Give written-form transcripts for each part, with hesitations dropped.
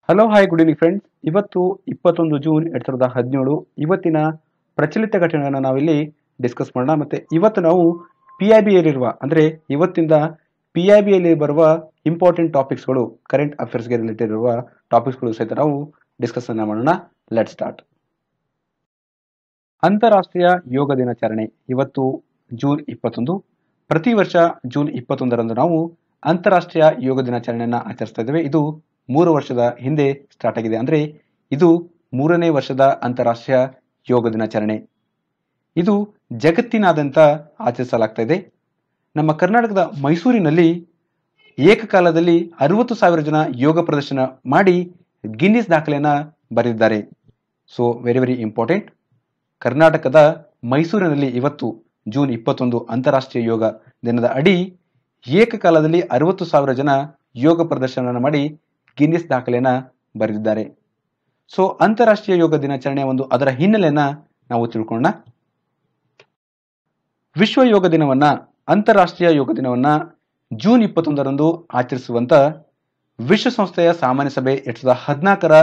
Hello hi good evening friends. ಇವತ್ತು 21 June 2017. ಇವತ್ತಿನ ಪ್ರಚಲಿತ ಘಟನೆಗಳನ್ನು ನಾವಿಲ್ಲಿ ಡಿಸ್ಕಸ್ ಮಾಡೋಣ. ಮತ್ತೆ ಇವತ್ತು ನಾವು PIBಯಲ್ಲಿರುವ ಅಂದರೆ ಇವತ್ತಿಂದ PIBಯಲ್ಲಿ ಬರುವ ಇಂಪಾರ್ಟೆಂಟ್ ಟಾಪಿಕ್ಸ್ಗಳು, ಕರೆಂಟ್ ಅಫೇರ್ಸ್ಗೆ ರಿಲೇಟೆಡ್ ಇರುವ ಟಾಪಿಕ್ಸ್ಗಳು ಸಹಿತ ನಾವು ಡಿಸ್ಕಸ್ ಮಾಡೋಣ. Let start. ಅಂತಾರಾಷ್ಟ್ರೀಯ ಯೋಗ ದಿನಾಚರಣೆ ಇವತ್ತು ಜೂನ್ 21. ಪ್ರತಿ ವರ್ಷ ಜೂನ್ 21ರಂದು ನಾವು ಅಂತಾರಾಷ್ಟ್ರೀಯ ಯೋಗ ದಿನಾಚರಣೆಯನ್ನು ಆಚರಿಸ್ತಾ ಇದ್ದೇವೆ. ಇದು 3 ವರ್ಷದ ಹಿಂದೆ ಸ್ಟಾರ್ಟ್ ಆಗಿದೆ. ಅಂದರೆ ಇದು 3ನೇ ವರ್ಷದ ಅಂತಾರಾಷ್ಟ್ರೀಯ ಯೋಗ ದಿನಾಚರಣೆ. ಇದು ಜಗತ್ತಿನಾದ್ಯಂತ ಆಚರಿಸಲಾಗ್ತಾ ಇದೆ. ನಮ್ಮ ಕರ್ನಾಟಕದ ಮೈಸೂರಿನಲ್ಲಿ ಏಕಕಾಲದಲ್ಲಿ 60,000 ಜನ ಯೋಗ ಪ್ರದರ್ಶನ ಮಾಡಿ ಗಿನ್ನಿಸ್ ದಾಖಲೆಯನ್ನು ಬರೆದಿದ್ದಾರೆ. So very important. ಕರ್ನಾಟಕದ ಮೈಸೂರಿನಲ್ಲಿ ಇವತ್ತು ಜೂನ್ 21 ಅಂತಾರಾಷ್ಟ್ರೀಯ ಯೋಗ ದಿನದ ಅಡಿ ಏಕಕಾಲದಲ್ಲಿ 60,000 ಜನ ಯೋಗ ಪ್ರದರ್ಶನವನ್ನು ಮಾಡಿ ಗಿನ್ನಿಸ್ ದಾಖಲೆಯನ್ನು ಬರೆದಿದ್ದಾರೆ. ಸೊ ಅಂತಾರಾಷ್ಟ್ರೀಯ ಯೋಗ ದಿನಾಚರಣೆಯ ಅದರ ಹಿನ್ನೆಲೆಯನ್ನ ನಾವು ತಿಳ್ಕೊಳ್ಳೋಣ. ವಿಶ್ವ ಯೋಗ ದಿನವನ್ನ, ಅಂತಾರಾಷ್ಟ್ರೀಯ ಯೋಗ ದಿನವನ್ನ ಜೂನ್ 21ರಂದು ಆಚರಿಸುವಂತ ವಿಶ್ವಸಂಸ್ಥೆಯ ಸಾಮಾನ್ಯ ಸಭೆ 2014ರ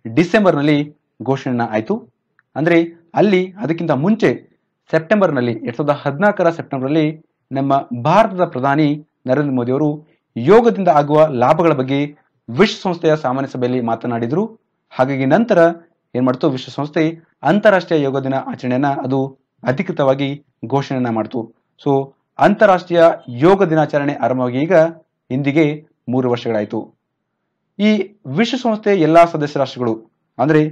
ಡಿಸೆಂಬರ್ನಲ್ಲಿ ಘೋಷಣೆ ಆಯಿತು. ಅಂದ್ರೆ ಅಲ್ಲಿ ಅದಕ್ಕಿಂತ ಮುಂಚೆ ಸೆಪ್ಟೆಂಬರ್ನಲ್ಲಿ 2014ರ ಸೆಪ್ಟೆಂಬರ್ನಲ್ಲಿ ನಮ್ಮ ಭಾರತದ ಪ್ರಧಾನಿ ನರೇಂದ್ರ ಮೋದಿ ಅವರು ಯೋಗದಿಂದ ಆಗುವ ಲಾಭಗಳ ಬಗ್ಗೆ ವಿಶ್ವಸಂಸ್ಥೆಯ ಸಾಮಾನ್ಯ ಸಭೆಯಲ್ಲಿ ಮಾತನಾಡಿದ್ರು. ಹಾಗಾಗಿ ನಂತರ ಏನ್ ಮಾಡ್ತು, ವಿಶ್ವಸಂಸ್ಥೆ ಅಂತಾರಾಷ್ಟ್ರೀಯ ಯೋಗ ದಿನ ಆಚರಣೆಯನ್ನ ಅದು ಅಧಿಕೃತವಾಗಿ ಘೋಷಣೆಯನ್ನ ಮಾಡ್ತು. ಸೊ ಅಂತಾರಾಷ್ಟ್ರೀಯ ಯೋಗ ದಿನಾಚರಣೆ ಆರಂಭವಾಗಿ ಈಗ ಇಂದಿಗೆ 3 ವರ್ಷಗಳಾಯಿತು. ಈ ವಿಶ್ವಸಂಸ್ಥೆ ಎಲ್ಲಾ ಸದಸ್ಯ ರಾಷ್ಟ್ರಗಳು, ಅಂದ್ರೆ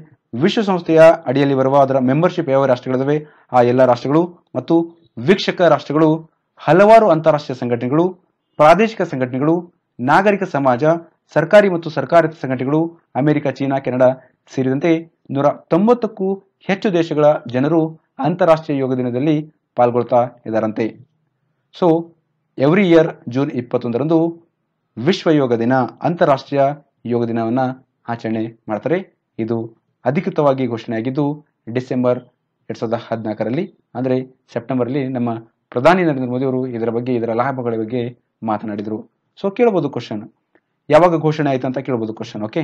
ವಿಶ್ವಸಂಸ್ಥೆಯ ಅಡಿಯಲ್ಲಿ ಬರುವ ಅದರ ಮೆಂಬರ್ಶಿಪ್ ಯಾವ ರಾಷ್ಟ್ರಗಳಿವೆ ಆ ಎಲ್ಲ ರಾಷ್ಟ್ರಗಳು ಮತ್ತು ವೀಕ್ಷಕ ರಾಷ್ಟ್ರಗಳು, ಹಲವಾರು ಅಂತಾರಾಷ್ಟ್ರೀಯ ಸಂಘಟನೆಗಳು, ಪ್ರಾದೇಶಿಕ ಸಂಘಟನೆಗಳು, ನಾಗರಿಕ ಸಮಾಜ, ಸರ್ಕಾರಿ ಮತ್ತು ಸರ್ಕಾರೇತರ ಸಂಘಟನೆಗಳು, ಅಮೆರಿಕ, ಚೀನಾ, ಕೆನಡಾ ಸೇರಿದಂತೆ 190ಕ್ಕೂ ಹೆಚ್ಚು ದೇಶಗಳ ಜನರು ಅಂತಾರಾಷ್ಟ್ರೀಯ ಯೋಗ ದಿನದಲ್ಲಿ ಪಾಲ್ಗೊಳ್ತಾ ಇದ್ದಾರಂತೆ. ಸೊ ಎವ್ರಿ ಇಯರ್ ಜೂನ್ 21ರಂದು ವಿಶ್ವ ಯೋಗ ದಿನ, ಅಂತಾರಾಷ್ಟ್ರೀಯ ಯೋಗ ದಿನವನ್ನ ಆಚರಣೆ ಮಾಡ್ತಾರೆ. ಇದು ಅಧಿಕೃತವಾಗಿ ಘೋಷಣೆಯಾಗಿದ್ದು ಡಿಸೆಂಬರ್ 2014ರಲ್ಲಿ, ಅಂದ್ರೆ ಸೆಪ್ಟೆಂಬರ್ಲಿ ನಮ್ಮ ಪ್ರಧಾನಿ ನರೇಂದ್ರ ಮೋದಿ ಅವರು ಇದರ ಬಗ್ಗೆ, ಇದರ ಲಾಭಗಳ ಬಗ್ಗೆ ಮಾತನಾಡಿದರು. ಸೊ ಕೇಳಬಹುದು ಕ್ವಶನ್, ಯಾವಾಗ ಘೋಷಣೆ ಆಯ್ತು ಅಂತ ಕೇಳಬಹುದು ಕ್ವಶನ್. ಓಕೆ,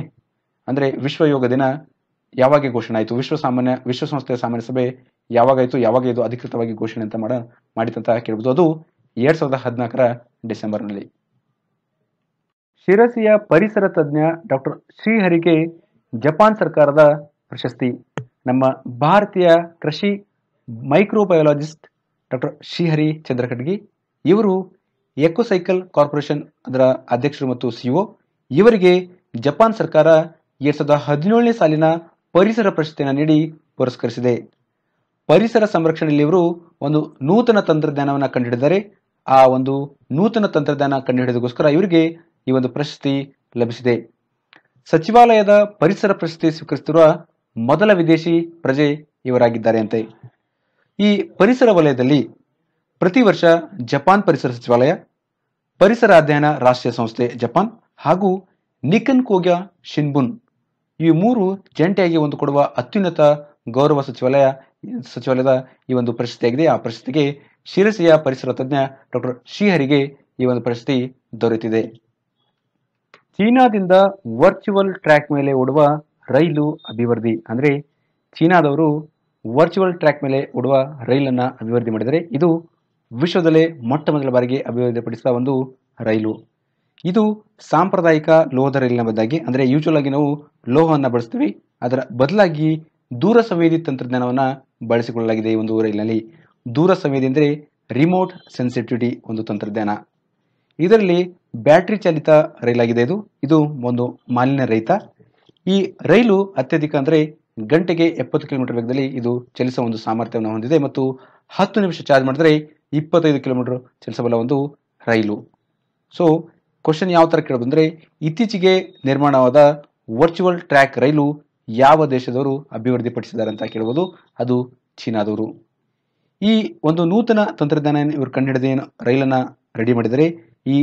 ಅಂದ್ರೆ ವಿಶ್ವ ಯೋಗ ದಿನ ಯಾವಾಗ ಘೋಷಣೆ ಆಯಿತು, ವಿಶ್ವಸಂಸ್ಥೆಯ ಸಾಮಾನ್ಯ ಸಭೆ ಯಾವಾಗಾಯ್ತು, ಯಾವಾಗ ಇದು ಅಧಿಕೃತವಾಗಿ ಘೋಷಣೆ ಅಂತ ಮಾಡಿತಂತ ಕೇಳಬಹುದು. ಅದು 2014ರ ಡಿಸೆಂಬರ್ನಲ್ಲಿ. ಶಿರಸಿಯ ಪರಿಸರ ತಜ್ಞ ಡಾಕ್ಟರ್ ಶ್ರೀಹರಿಗೆ ಜಪಾನ್ ಸರ್ಕಾರದ ಪ್ರಶಸ್ತಿ. ನಮ್ಮ ಭಾರತೀಯ ಕೃಷಿ ಮೈಕ್ರೋಬಯಾಲಜಿಸ್ಟ್ ಡಾಕ್ಟರ್ ಶ್ರೀಹರಿ ಚಂದ್ರಕಟ್ಗಿ ಇವರು ಎಕೋಸೈಕಲ್ ಕಾರ್ಪೊರೇಷನ್ ಅದರ ಅಧ್ಯಕ್ಷರು ಮತ್ತು ಸಿಇಒ. ಇವರಿಗೆ ಜಪಾನ್ ಸರ್ಕಾರ 2017ನೇ ಸಾಲಿನ ಪರಿಸರ ಪ್ರಶಸ್ತಿಯನ್ನು ನೀಡಿ ಪುರಸ್ಕರಿಸಿದೆ. ಪರಿಸರ ಸಂರಕ್ಷಣೆಯಲ್ಲಿ ಇವರು ಒಂದು ನೂತನ ತಂತ್ರಜ್ಞಾನವನ್ನು ಕಂಡುಹಿಡಿದರೆ ಆ ಒಂದು ನೂತನ ತಂತ್ರಜ್ಞಾನ ಕಂಡುಹಿಡಿದಕ್ಕೋಸ್ಕರ ಇವರಿಗೆ ಈ ಒಂದು ಪ್ರಶಸ್ತಿ ಲಭಿಸಿದೆ. ಸಚಿವಾಲಯದ ಪರಿಸರ ಪ್ರಶಸ್ತಿ ಸ್ವೀಕರಿಸುತ್ತಿರುವ ಮೊದಲ ವಿದೇಶಿ ಪ್ರಜೆ ಇವರಾಗಿದ್ದಾರೆ ಅಂತೆ. ಈ ಪರಿಸರ ವಲಯದಲ್ಲಿ ಪ್ರತಿ ವರ್ಷ ಜಪಾನ್ ಪರಿಸರ ಸಚಿವಾಲಯ, ಪರಿಸರ ಅಧ್ಯಯನ ರಾಷ್ಟ್ರೀಯ ಸಂಸ್ಥೆ ಜಪಾನ್ ಹಾಗೂ ನಿಕನ್ ಕೋಗ್ಯ ಶಿನ್ಬುನ್ ಈ 3 ಜಂಟಿಯಾಗಿ ಒಂದು ಕೊಡುವ ಅತ್ಯುನ್ನತ ಗೌರವ ಸಚಿವಾಲಯದ ಈ ಒಂದು ಪ್ರಶಸ್ತಿಯಾಗಿದೆ. ಆ ಪ್ರಶಸ್ತಿಗೆ ಶಿರಸಿಯ ಪರಿಸರ ತಜ್ಞ ಡಾಕ್ಟರ್ ಶ್ರೀಹರಿಗೆ ಈ ಒಂದು ಪ್ರಶಸ್ತಿ ದೊರೆತಿದೆ. ಚೀನಾದಿಂದ ವರ್ಚುವಲ್ ಟ್ರ್ಯಾಕ್ ಮೇಲೆ ಓಡುವ ರೈಲು ಅಭಿವೃದ್ಧಿ. ಅಂದ್ರೆ ಚೀನಾದವರು ವರ್ಚುವಲ್ ಟ್ರ್ಯಾಕ್ ಮೇಲೆ ಓಡುವ ರೈಲನ್ನ ಅಭಿವೃದ್ಧಿ ಮಾಡಿದರೆ ಇದು ವಿಶ್ವದಲ್ಲೇ ಮೊಟ್ಟ ಮೊದಲ ಬಾರಿಗೆ ಅಭಿವೃದ್ಧಿಪಡಿಸಿದ ಒಂದು ರೈಲು. ಇದು ಸಾಂಪ್ರದಾಯಿಕ ಲೋಹದ ರೈಲಿನ ಬದಲಾಗಿ, ಅಂದ್ರೆ ಯೂಶುವಲ್ ಆಗಿ ನಾವು ಲೋಹವನ್ನು ಬಳಸ್ತೀವಿ, ಅದರ ಬದಲಾಗಿ ದೂರ ಸಂವೇದಿ ತಂತ್ರಜ್ಞಾನವನ್ನ ಬಳಸಿಕೊಳ್ಳಲಾಗಿದೆ. ಈ ಒಂದು ರೈಲಿನಲ್ಲಿ ದೂರ ಸಂವೇದಿ ಅಂದರೆ ರಿಮೋಟ್ ಸೆನ್ಸಿಟಿವಿಟಿ ಒಂದು ತಂತ್ರಜ್ಞಾನ. ಇದರಲ್ಲಿ ಬ್ಯಾಟರಿ ಚಾಲಿತ ರೈಲಾಗಿದೆ. ಇದು ಒಂದು ಮಾಲಿನ್ಯ ರಹಿತ. ಈ ರೈಲು ಅತ್ಯಧಿಕ ಅಂದ್ರೆ ಗಂಟೆಗೆ 70 ಕಿಲೋಮೀಟರ್ ವೇಗದಲ್ಲಿ ಇದು ಚಲಿಸುವ ಒಂದು ಸಾಮರ್ಥ್ಯವನ್ನು ಹೊಂದಿದೆ ಮತ್ತು 10 ನಿಮಿಷ ಚಾರ್ಜ್ ಮಾಡಿದ್ರೆ 25 ಕಿಲೋಮೀಟರ್ ಚಲಿಸಬಲ್ಲ ಒಂದು ರೈಲು. ಸೊ ಕ್ವಶನ್ ಯಾವ ತರ ಕೇಳೋದು ಅಂದ್ರೆ, ಇತ್ತೀಚೆಗೆ ನಿರ್ಮಾಣವಾದ ವರ್ಚುವಲ್ ಟ್ರ್ಯಾಕ್ ರೈಲು ಯಾವ ದೇಶದವರು ಅಭಿವೃದ್ಧಿಪಡಿಸಿದ್ದಾರೆ ಅಂತ ಕೇಳಬಹುದು. ಅದು ಚೀನಾದವರು. ಈ ಒಂದು ನೂತನ ತಂತ್ರಜ್ಞಾನ ಇವರು ಕಂಡುಹಿಡಿದ ರೈಲನ್ನ ರೆಡಿ ಮಾಡಿದರೆ ಈ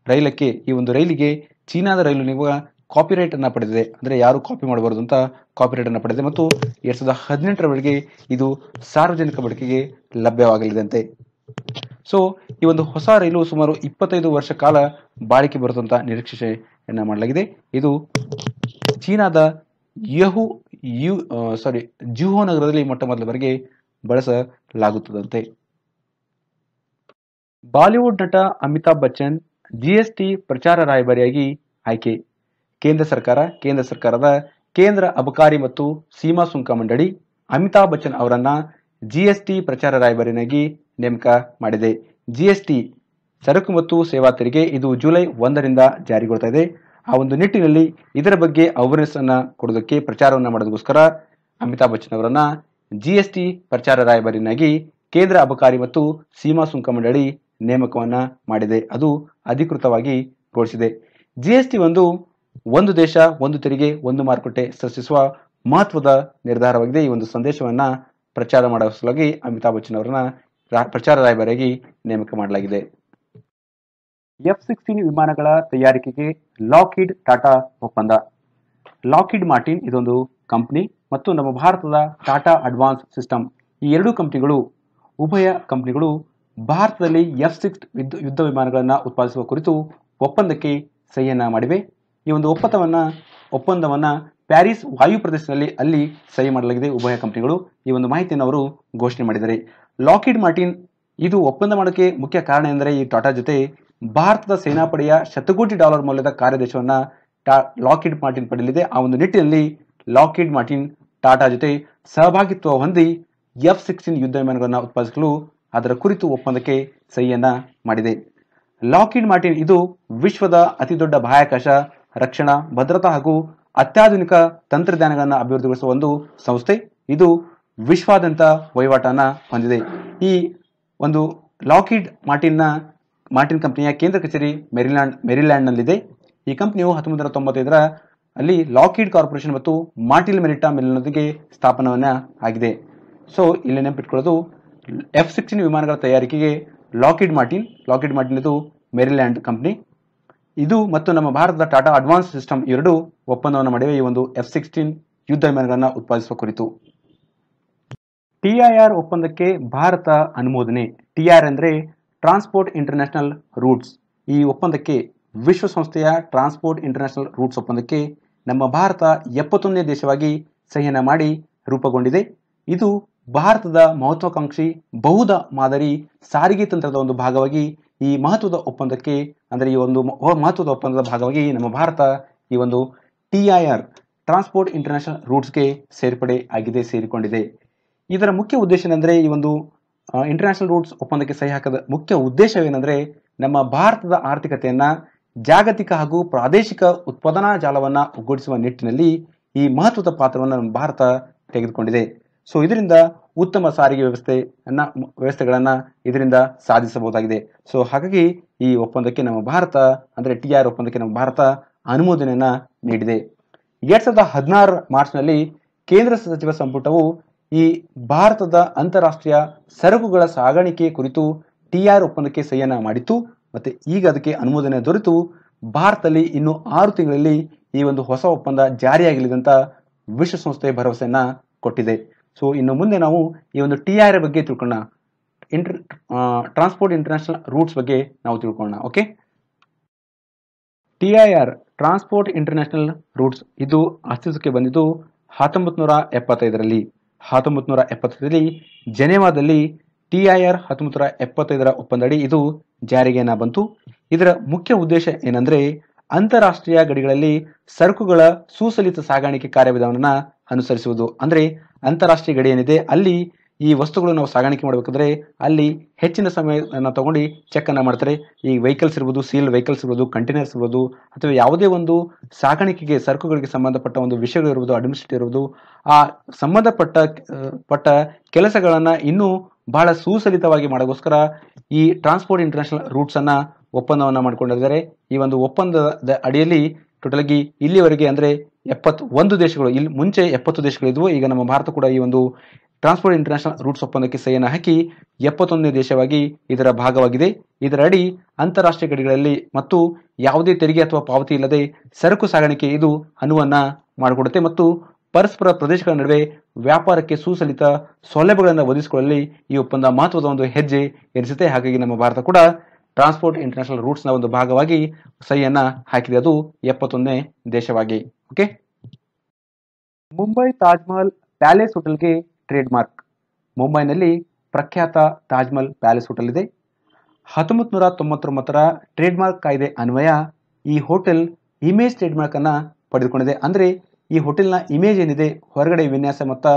ರೈಲಿಗೆ ಚೀನಾದ ರೈಲು ನೀವು ಕಾಪಿರೈಟ್ ಅನ್ನ ಪಡೆದಿದೆ. ಅಂದ್ರೆ ಯಾರು ಕಾಪಿ ಮಾಡಬಾರದು ಅಂತ ಕಾಪಿರೈಟ್ ಅನ್ನ ಪಡೆದಿದೆ ಮತ್ತು 2018ರವರೆಗೆ ಇದು ಸಾರ್ವಜನಿಕ ಬಳಕೆಗೆ ಲಭ್ಯವಾಗಲಿದೆ ಅಂತೆ. ಸೊ ಈ ಒಂದು ಹೊಸ ರೈಲು ಸುಮಾರು 25 ವರ್ಷ ಕಾಲ ಬಾಳಿಕೆ ಬರುತ್ತಂತ ನಿರೀಕ್ಷೆಯನ್ನ ಮಾಡಲಾಗಿದೆ. ಇದು ಚೀನಾದ ಜುಹೋ ನಗರದಲ್ಲಿ ಮೊಟ್ಟ ಮೊದಲ ಬಾರಿಗೆ ಬಳಸಲಾಗುತ್ತದಂತೆ. ಬಾಲಿವುಡ್ ನಟ ಅಮಿತಾಬ್ ಬಚ್ಚನ್ ಜಿಎಸ್ಟಿ ಪ್ರಚಾರ ರಾಯಭಾರಿಯಾಗಿ ಆಯ್ಕೆ. ಕೇಂದ್ರ ಸರ್ಕಾರದ ಕೇಂದ್ರ ಅಬಕಾರಿ ಮತ್ತು ಸೀಮಾ ಸುಂಕ ಮಂಡಳಿ ಅಮಿತಾಬ್ ಬಚ್ಚನ್ ಅವರನ್ನ ಜಿಎಸ್ಟಿ ಪ್ರಚಾರ ರಾಯಭಾರಿಯಾಗಿ ನೇಮಕ ಮಾಡಿದೆ. ಜಿಎಸ್ಟಿ ಸರಕು ಮತ್ತು ಸೇವಾ ತೆರಿಗೆ ಇದು ಜುಲೈ 1ರಿಂದ ಜಾರಿಗೊಳ್ತಾ ಇದೆ. ಆ ಒಂದು ನಿಟ್ಟಿನಲ್ಲಿ ಇದರ ಬಗ್ಗೆ ಅವೇರ್ನೆಸ್ ಅನ್ನ ಕೊಡೋದಕ್ಕೆ ಪ್ರಚಾರವನ್ನ ಮಾಡೋದಕ್ಕೋಸ್ಕರ ಅಮಿತಾಬ್ ಬಚ್ಚನ್ ಅವರನ್ನ ಜಿಎಸ್ಟಿ ಪ್ರಚಾರ ರಾಯಭಾರಿಯಾಗಿ ಕೇಂದ್ರ ಅಬಕಾರಿ ಮತ್ತು ಸೀಮಾ ಸುಂಕ ಮಂಡಳಿ ನೇಮಕವನ್ನ ಮಾಡಿದೆ. ಅದು ಅಧಿಕೃತವಾಗಿ ಘೋಷಿಸಿದೆ. ಜಿಎಸ್ಟಿ ಒಂದು ದೇಶ ಒಂದು ತೆರಿಗೆ ಒಂದು ಮಾರುಕಟ್ಟೆ ಸೃಷ್ಟಿಸುವ ಮಹತ್ವದ ನಿರ್ಧಾರವಾಗಿದೆ. ಈ ಒಂದು ಸಂದೇಶವನ್ನ ಪ್ರಚಾರ ಮಾಡುವ ಸಲುವಾಗಿ ಅಮಿತಾಬ್ ಬಚ್ಚನ್ ಅವರನ್ನ ಪ್ರಚಾರ ರಾಯಭಾರಿಯಾಗಿ ನೇಮಕ ಮಾಡಲಾಗಿದೆ. F-16 ವಿಮಾನಗಳ ತಯಾರಿಕೆಗೆ ಲಾಕ್ಹೀಡ್ ಟಾಟಾ ಒಪ್ಪಂದ. ಲಾಕ್ಹೀಡ್ ಮಾರ್ಟಿನ್ ಇದೊಂದು ಕಂಪನಿ ಮತ್ತು ನಮ್ಮ ಭಾರತದ ಟಾಟಾ ಅಡ್ವಾನ್ಸ್ ಸಿಸ್ಟಮ್, ಈ ಎರಡೂ ಉಭಯ ಕಂಪನಿಗಳು ಭಾರತದಲ್ಲಿ F-16 ಯುದ್ಧ ವಿಮಾನಗಳನ್ನು ಉತ್ಪಾದಿಸುವ ಕುರಿತು ಒಪ್ಪಂದಕ್ಕೆ ಸಹಿಯನ್ನ ಮಾಡಿವೆ. ಈ ಒಂದು ಒಪ್ಪಂದವನ್ನ ಪ್ಯಾರಿಸ್ ವಾಯು ಪ್ರದೇಶದಲ್ಲಿ ಅಲ್ಲಿ ಸಹಿ ಮಾಡಲಾಗಿದೆ ಉಭಯ ಕಂಪನಿಗಳು. ಈ ಒಂದು ಮಾಹಿತಿಯನ್ನು ಅವರು ಘೋಷಣೆ ಮಾಡಿದ್ದಾರೆ. ಲಾಕ್ಹೀಡ್ ಮಾರ್ಟಿನ್ ಇದು ಒಪ್ಪಂದ ಮಾಡೋಕ್ಕೆ ಮುಖ್ಯ ಕಾರಣ ಎಂದರೆ ಈ ಟಾಟಾ ಜೊತೆ ಭಾರತದ ಸೇನಾಪಡೆಯ ಶತಕೋಟಿ ಡಾಲರ್ ಮೌಲ್ಯದ ಕಾರ್ಯಾದೇಶವನ್ನ ಲಾಕ್ಹೀಡ್ ಮಾರ್ಟಿನ್ ಪಡೆಯಲಿದೆ. ಆ ಒಂದು ನಿಟ್ಟಿನಲ್ಲಿ ಲಾಕ್ಹೀಡ್ ಮಾರ್ಟಿನ್ ಟಾಟಾ ಜೊತೆ ಸಹಭಾಗಿತ್ವ ಹೊಂದಿ F-16 ಯುದ್ಧ ವಿಮಾನಗಳನ್ನು ಉತ್ಪಾದಿಸಲು ಅದರ ಕುರಿತು ಒಪ್ಪಂದಕ್ಕೆ ಸಹಿಯನ್ನ ಮಾಡಿದೆ. ಲಾಕ್ಹೀಡ್ ಮಾರ್ಟಿನ್ ಇದು ವಿಶ್ವದ ಅತಿದೊಡ್ಡ ಬಾಹ್ಯಾಕಾಶ ರಕ್ಷಣಾ ಭದ್ರತಾ ಹಾಗೂ ಅತ್ಯಾಧುನಿಕ ತಂತ್ರಜ್ಞಾನಗಳನ್ನು ಅಭಿವೃದ್ಧಿಗೊಳಿಸುವ ಒಂದು ಸಂಸ್ಥೆ. ಇದು ವಿಶ್ವಾದ್ಯಂತ ವಹಿವಾಟನ್ನ ಹೊಂದಿದೆ. ಈ ಒಂದು ಲಾಕ್ಹೀಡ್ ಮಾರ್ಟಿನ್ ಕಂಪನಿಯ ಕೇಂದ್ರ ಕಚೇರಿ ಮೆರಿಲ್ಯಾಂಡ್ನಲ್ಲಿದೆ. ಈ ಕಂಪನಿಯು 1995 ಅಲ್ಲಿ ಲಾಕ್ಹೀಡ್ ಕಾರ್ಪೊರೇಷನ್ ಮತ್ತು ಮಾರ್ಟಿಲ್ ಮೆರಿಟಾ ಮಿಲ್ನೊಂದಿಗೆ ಸ್ಥಾಪನವನ್ನ ಆಗಿದೆ. ಸೊ ಇಲ್ಲಿ ನೆನಪಿಟ್ಕೊಳ್ಳೋದು F-16 ವಿಮಾನಗಳ ತಯಾರಿಕೆಗೆ ಲಾಕ್ಹೀಡ್ ಮಾರ್ಟಿನ್ ಇದು ಮೆರಿಲ್ಯಾಂಡ್ ಕಂಪನಿ. ಇದು ಮತ್ತು ನಮ್ಮ ಭಾರತದ ಟಾಟಾ ಅಡ್ವಾನ್ಸ್ ಸಿಸ್ಟಮ್ ಎರಡು ಒಪ್ಪಂದವನ್ನು ಮಾಡಿವೆ ಈ ಒಂದು F-16 ಯುದ್ಧ ವಿಮಾನಗಳನ್ನು ಉತ್ಪಾದಿಸುವ ಕುರಿತು. TIR ಒಪ್ಪಂದಕ್ಕೆ ಭಾರತ ಅನುಮೋದನೆ. TIR ಅಂದ್ರೆ ಟ್ರಾನ್ಸ್ಪೋರ್ಟ್ ಇಂಟರ್ನ್ಯಾಷನಲ್ ರೂಟ್ಸ್. ಈ ಒಪ್ಪಂದಕ್ಕೆ ವಿಶ್ವಸಂಸ್ಥೆಯ ಟ್ರಾನ್ಸ್ಪೋರ್ಟ್ ಇಂಟರ್ನ್ಯಾಷನಲ್ ರೂಟ್ಸ್ ಒಪ್ಪಂದಕ್ಕೆ ನಮ್ಮ ಭಾರತ 71ನೇ ದೇಶವಾಗಿ ಸಹಿಯನ್ನ ಮಾಡಿ ರೂಪುಗೊಂಡಿದೆ. ಇದು ಭಾರತದ ಮಹತ್ವಾಕಾಂಕ್ಷಿ ಬಹುದ ಮಾದರಿ ಸಾರಿಗೆ ತಂತ್ರದ ಒಂದು ಭಾಗವಾಗಿ ಈ ಮಹತ್ವದ ಒಪ್ಪಂದಕ್ಕೆ ಅಂದರೆ ಈ ಒಂದು ಮಹತ್ವದ ಒಪ್ಪಂದದ ಭಾಗವಾಗಿ ನಮ್ಮ ಭಾರತ ಈ ಒಂದು TIR ಟ್ರಾನ್ಸ್ಪೋರ್ಟ್ ಇಂಟರ್ನ್ಯಾಷನಲ್ ರೂಟ್ಸ್ಗೆ ಸೇರಿಕೊಂಡಿದೆ. ಇದರ ಮುಖ್ಯ ಉದ್ದೇಶ ಏನಂದ್ರೆ ಈ ಒಂದು ಇಂಟರ್ನ್ಯಾಷನಲ್ ರೂಟ್ಸ್ ಒಪ್ಪಂದಕ್ಕೆ ಸಹಿ ಹಾಕದ ಮುಖ್ಯ ಉದ್ದೇಶವೇನೆಂದ್ರೆ ನಮ್ಮ ಭಾರತದ ಆರ್ಥಿಕತೆಯನ್ನ ಜಾಗತಿಕ ಹಾಗೂ ಪ್ರಾದೇಶಿಕ ಉತ್ಪಾದನಾ ಜಾಲವನ್ನ ಒಗ್ಗೂಡಿಸುವ ನಿಟ್ಟಿನಲ್ಲಿ ಈ ಮಹತ್ವದ ಪಾತ್ರವನ್ನು ನಮ್ಮ ಭಾರತ ತೆಗೆದುಕೊಂಡಿದೆ. ಸೊ ಇದರಿಂದ ಉತ್ತಮ ಸಾರಿಗೆ ವ್ಯವಸ್ಥೆಗಳನ್ನ ಇದರಿಂದ ಸಾಧಿಸಬಹುದಾಗಿದೆ. ಸೊ ಹಾಗಾಗಿ ಈ ಒಪ್ಪಂದಕ್ಕೆ ನಮ್ಮ ಭಾರತ ಅಂದ್ರೆ TIR ಒಪ್ಪಂದಕ್ಕೆ ನಮ್ಮ ಭಾರತ ಅನುಮೋದನೆಯನ್ನ ನೀಡಿದೆ. 2016 ಮಾರ್ಚ್ನಲ್ಲಿ ಕೇಂದ್ರ ಸಚಿವ ಸಂಪುಟವು ಈ ಭಾರತದ ಅಂತಾರಾಷ್ಟ್ರೀಯ ಸರಕುಗಳ ಸಾಗಾಣಿಕೆ ಕುರಿತು TIR ಒಪ್ಪಂದಕ್ಕೆ ಸಹಿಯನ್ನ ಮಾಡಿತ್ತು. ಮತ್ತೆ ಈಗ ಅದಕ್ಕೆ ಅನುಮೋದನೆ ದೊರೆತು ಭಾರತದಲ್ಲಿ ಇನ್ನು 6 ತಿಂಗಳಲ್ಲಿ ಈ ಒಂದು ಹೊಸ ಒಪ್ಪಂದ ಜಾರಿಯಾಗಲಿದೆ ಅಂತ ವಿಶ್ವಸಂಸ್ಥೆ ಭರವಸೆಯನ್ನ ಕೊಟ್ಟಿದೆ. ಸೊ ಇನ್ನು ಮುಂದೆ ನಾವು ಈ ಒಂದು TIR ಬಗ್ಗೆ ತಿಳ್ಕೊಳ್ಳೋಣ. ಟ್ರಾನ್ಸ್ಪೋರ್ಟ್ ಇಂಟರ್ನ್ಯಾಷನಲ್ ರೂಟ್ಸ್ ಬಗ್ಗೆ ನಾವು ತಿಳ್ಕೊಳ್ಳೋಣ. Okay, TIR transport international roots ಇದು ಅಸ್ತಿತ್ವಕ್ಕೆ ಬಂದಿದ್ದು 1975ರಲ್ಲಿ. 1975ರಲ್ಲಿ ಜೆನೆವಾದಲ್ಲಿ TIR 1975ರ ಒಪ್ಪಂದಡಿ ಇದು ಜಾರಿಗೆ ಬಂತು. ಇದರ ಮುಖ್ಯ ಉದ್ದೇಶ ಏನಂದ್ರೆ ಅಂತಾರಾಷ್ಟ್ರೀಯ ಗಡಿಗಳಲ್ಲಿ ಸರಕುಗಳ ಸುಸಲಿತ ಸಾಗಾಣಿಕೆ ಕಾರ್ಯವಿಧಾನವನ್ನ ಅನುಸರಿಸುವುದು. ಅಂದ್ರೆ ಅಂತಾರಾಷ್ಟ್ರೀಯ ಗಡಿ ಏನಿದೆ ಅಲ್ಲಿ ಈ ವಸ್ತುಗಳು ನಾವು ಸಾಗಾಣಿಕೆ ಮಾಡಬೇಕಾದ್ರೆ ಅಲ್ಲಿ ಹೆಚ್ಚಿನ ಸಮಯವನ್ನು ತಗೊಂಡು ಚೆಕ್ ಅನ್ನ ಮಾಡ್ತಾರೆ. ಈ ವೆಹಿಕಲ್ಸ್ ಇರ್ಬೋದು, ಸೀಲ್ಡ್ ವೆಹಿಕಲ್ಸ್ ಇರ್ಬೋದು, ಕಂಟೈನರ್ಸ್ ಇರ್ಬೋದು, ಅಥವಾ ಯಾವುದೇ ಒಂದು ಸಾಗಾಣಿಕೆಗೆ ಸರಕುಗಳಿಗೆ ಸಂಬಂಧಪಟ್ಟ ಒಂದು ವಿಷಯಗಳು ಇರ್ಬೋದು, ಅಡ್ಮಿನಿಸ್ಟ್ರೇಟಿವ್ ಇರ್ಬೋದು, ಆ ಸಂಬಂಧಪಟ್ಟ ಕೆಲಸಗಳನ್ನ ಇನ್ನೂ ಬಹಳ ಸುಸಲಿತವಾಗಿ ಮಾಡೋಕ್ಕೋಸ್ಕರ ಈ ಟ್ರಾನ್ಸ್ಪೋರ್ಟ್ ಇಂಟರ್ನ್ಯಾಷನಲ್ ರೂಟ್ಸ್ ಅನ್ನ ಒಪ್ಪಂದವನ್ನ ಮಾಡಿಕೊಂಡಿದ್ದಾರೆ. ಈ ಒಂದು ಒಪ್ಪಂದದ ಅಡಿಯಲ್ಲಿ ಟೋಟಲ್ ಆಗಿ ಇಲ್ಲಿವರೆಗೆ ಅಂದ್ರೆ 71 ದೇಶಗಳು, ಇಲ್ಲಿ ಮುಂಚೆ 70 ದೇಶಗಳಿದ್ವು. ಈಗ ನಮ್ಮ ಭಾರತ ಕೂಡ ಈ ಒಂದು ಟ್ರಾನ್ಸ್ಪೋರ್ಟ್ ಇಂಟರ್ನ್ಯಾಷನಲ್ ರೂಟ್ಸ್ ಒಪ್ಪಂದಕ್ಕೆ ಸಹಿಯನ್ನು ಹಾಕಿ 71ನೇ ದೇಶವಾಗಿ ಇದರ ಭಾಗವಾಗಿದೆ. ಇದರ ಅಡಿ ಅಂತಾರಾಷ್ಟ್ರೀಯ ಗಡಿಗಳಲ್ಲಿ ಮತ್ತು ಯಾವುದೇ ತೆರಿಗೆ ಅಥವಾ ಪಾವತಿ ಇಲ್ಲದೆ ಸರಕು ಸಾಗಾಣಿಕೆ ಇದು ಅನುವನ್ನ ಮಾಡಿಕೊಡುತ್ತೆ ಮತ್ತು ಪರಸ್ಪರ ಪ್ರದೇಶಗಳ ನಡುವೆ ವ್ಯಾಪಾರಕ್ಕೆ ಸುಸಲಿತ ಸೌಲಭ್ಯಗಳನ್ನು ಒದಗಿಸಿಕೊಳ್ಳಲು ಈ ಒಪ್ಪಂದ ಮಹತ್ವದ ಒಂದು ಹೆಜ್ಜೆ ಎನಿಸುತ್ತೆ. ಹಾಗಾಗಿ ನಮ್ಮ ಭಾರತ ಕೂಡ ಟ್ರಾನ್ಸ್ಪೋರ್ಟ್ ಇಂಟರ್ನ್ಯಾಷನಲ್ ರೂಟ್ಸ್ನ ಒಂದು ಭಾಗವಾಗಿ ಸಹಿಯನ್ನ ಹಾಕಿದೆ. ಅದು 71ನೇ ದೇಶವಾಗಿ. ಓಕೆ, ಮುಂಬೈ ತಾಜ್ ಮಹಲ್ ಪ್ಯಾಲೇಸ್ ಹೋಟೆಲ್ಗೆ ಟ್ರೇಡ್ ಮಾರ್ಕ್. ಮುಂಬೈನಲ್ಲಿ ಪ್ರಖ್ಯಾತ ತಾಜ್ ಮಹಲ್ ಪ್ಯಾಲೇಸ್ ಹೋಟೆಲ್ ಇದೆ. 1999ರ ಟ್ರೇಡ್ ಮಾರ್ಕ್ ಕಾಯ್ದೆ ಅನ್ವಯ ಈ ಹೋಟೆಲ್ ಇಮೇಜ್ ಟ್ರೇಡ್ ಮಾರ್ಕ್ ಅನ್ನ ಪಡೆದುಕೊಂಡಿದೆ. ಅಂದ್ರೆ ಈ ಹೋಟೆಲ್ನ ಇಮೇಜ್ ಏನಿದೆ, ಹೊರಗಡೆ ವಿನ್ಯಾಸ ಮತ್ತು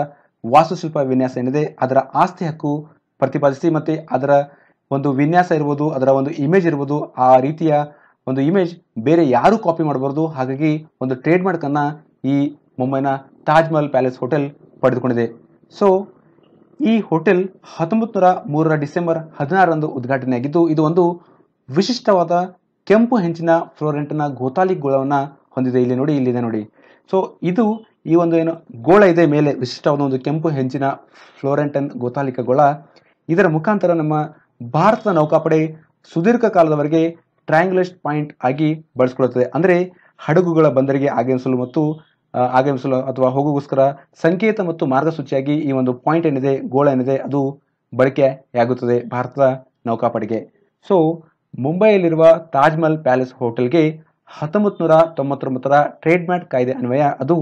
ವಾಸ್ತುಶಿಲ್ಪ ವಿನ್ಯಾಸ ಏನಿದೆ, ಅದರ ಆಸ್ತಿ ಹಕ್ಕು ಪ್ರತಿಪಾದಿಸಿ ಮತ್ತೆ ಅದರ ಒಂದು ವಿನ್ಯಾಸ ಇರ್ಬೋದು, ಅದರ ಒಂದು ಇಮೇಜ್ ಇರ್ಬೋದು, ಆ ರೀತಿಯ ಒಂದು ಇಮೇಜ್ ಬೇರೆ ಯಾರು ಕಾಪಿ ಮಾಡಬಾರ್ದು. ಹಾಗಾಗಿ ಒಂದು ಟ್ರೇಡ್ ಮಾರ್ಕ್ ಅನ್ನ ಈ ಮುಂಬೈನ ತಾಜ್ ಮಹಲ್ ಪ್ಯಾಲೇಸ್ ಹೋಟೆಲ್ ಪಡೆದುಕೊಂಡಿದೆ. ಸೊ ಈ ಹೋಟೆಲ್ 1903ರ ಡಿಸೆಂಬರ್ 16ರಂದು ಉದ್ಘಾಟನೆಯಾಗಿದ್ದು, ಇದು ಒಂದು ವಿಶಿಷ್ಟವಾದ ಕೆಂಪು ಹೆಂಚಿನ ಫ್ಲೋರೆಂಟ್ನ ಗೋತಾಲಿ ಗೋಳವನ್ನು ಹೊಂದಿದೆ. ಇಲ್ಲಿ ನೋಡಿ, ಇಲ್ಲಿದೆ ನೋಡಿ. ಸೊ ಇದು ಈ ಒಂದು ಏನು ಗೋಳ ಇದೆ ಮೇಲೆ, ವಿಶಿಷ್ಟವಾದ ಒಂದು ಕೆಂಪು ಹೆಂಚಿನ ಫ್ಲೋರೆಂಟನ್ ಗೋತಾಲಿಕ ಗೋಳ, ಇದರ ಮುಖಾಂತರ ನಮ್ಮ ಭಾರತದ ನೌಕಾಪಡೆ ಸುದೀರ್ಘ ಕಾಲದವರೆಗೆ ಟ್ರಯಾಂಗ್ಯುಲೇಟ್ ಪಾಯಿಂಟ್ ಆಗಿ ಬಳಸಿಕೊಳ್ಳುತ್ತದೆ. ಅಂದರೆ ಹಡಗುಗಳ ಬಂದರಿಗೆ ಆಗಮಿಸಲು ಅಥವಾ ಹೋಗೋಗೋಸ್ಕರ ಸಂಕೇತ ಮತ್ತು ಮಾರ್ಗಸೂಚಿಯಾಗಿ ಈ ಒಂದು ಪಾಯಿಂಟ್ ಏನಿದೆ, ಗೋಳ ಏನಿದೆ, ಅದು ಬಳಕೆಯಾಗುತ್ತದೆ ಭಾರತದ ನೌಕಾಪಡೆಗೆ. ಸೊ ಮುಂಬೈಯಲ್ಲಿರುವ ತಾಜ್ ಮಹಲ್ ಪ್ಯಾಲೇಸ್ ಹೋಟೆಲ್ಗೆ 1999ರ ಟ್ರೇಡ್ ಮಾರ್ಕ್ ಕಾಯ್ದೆ ಅನ್ವಯ ಅದು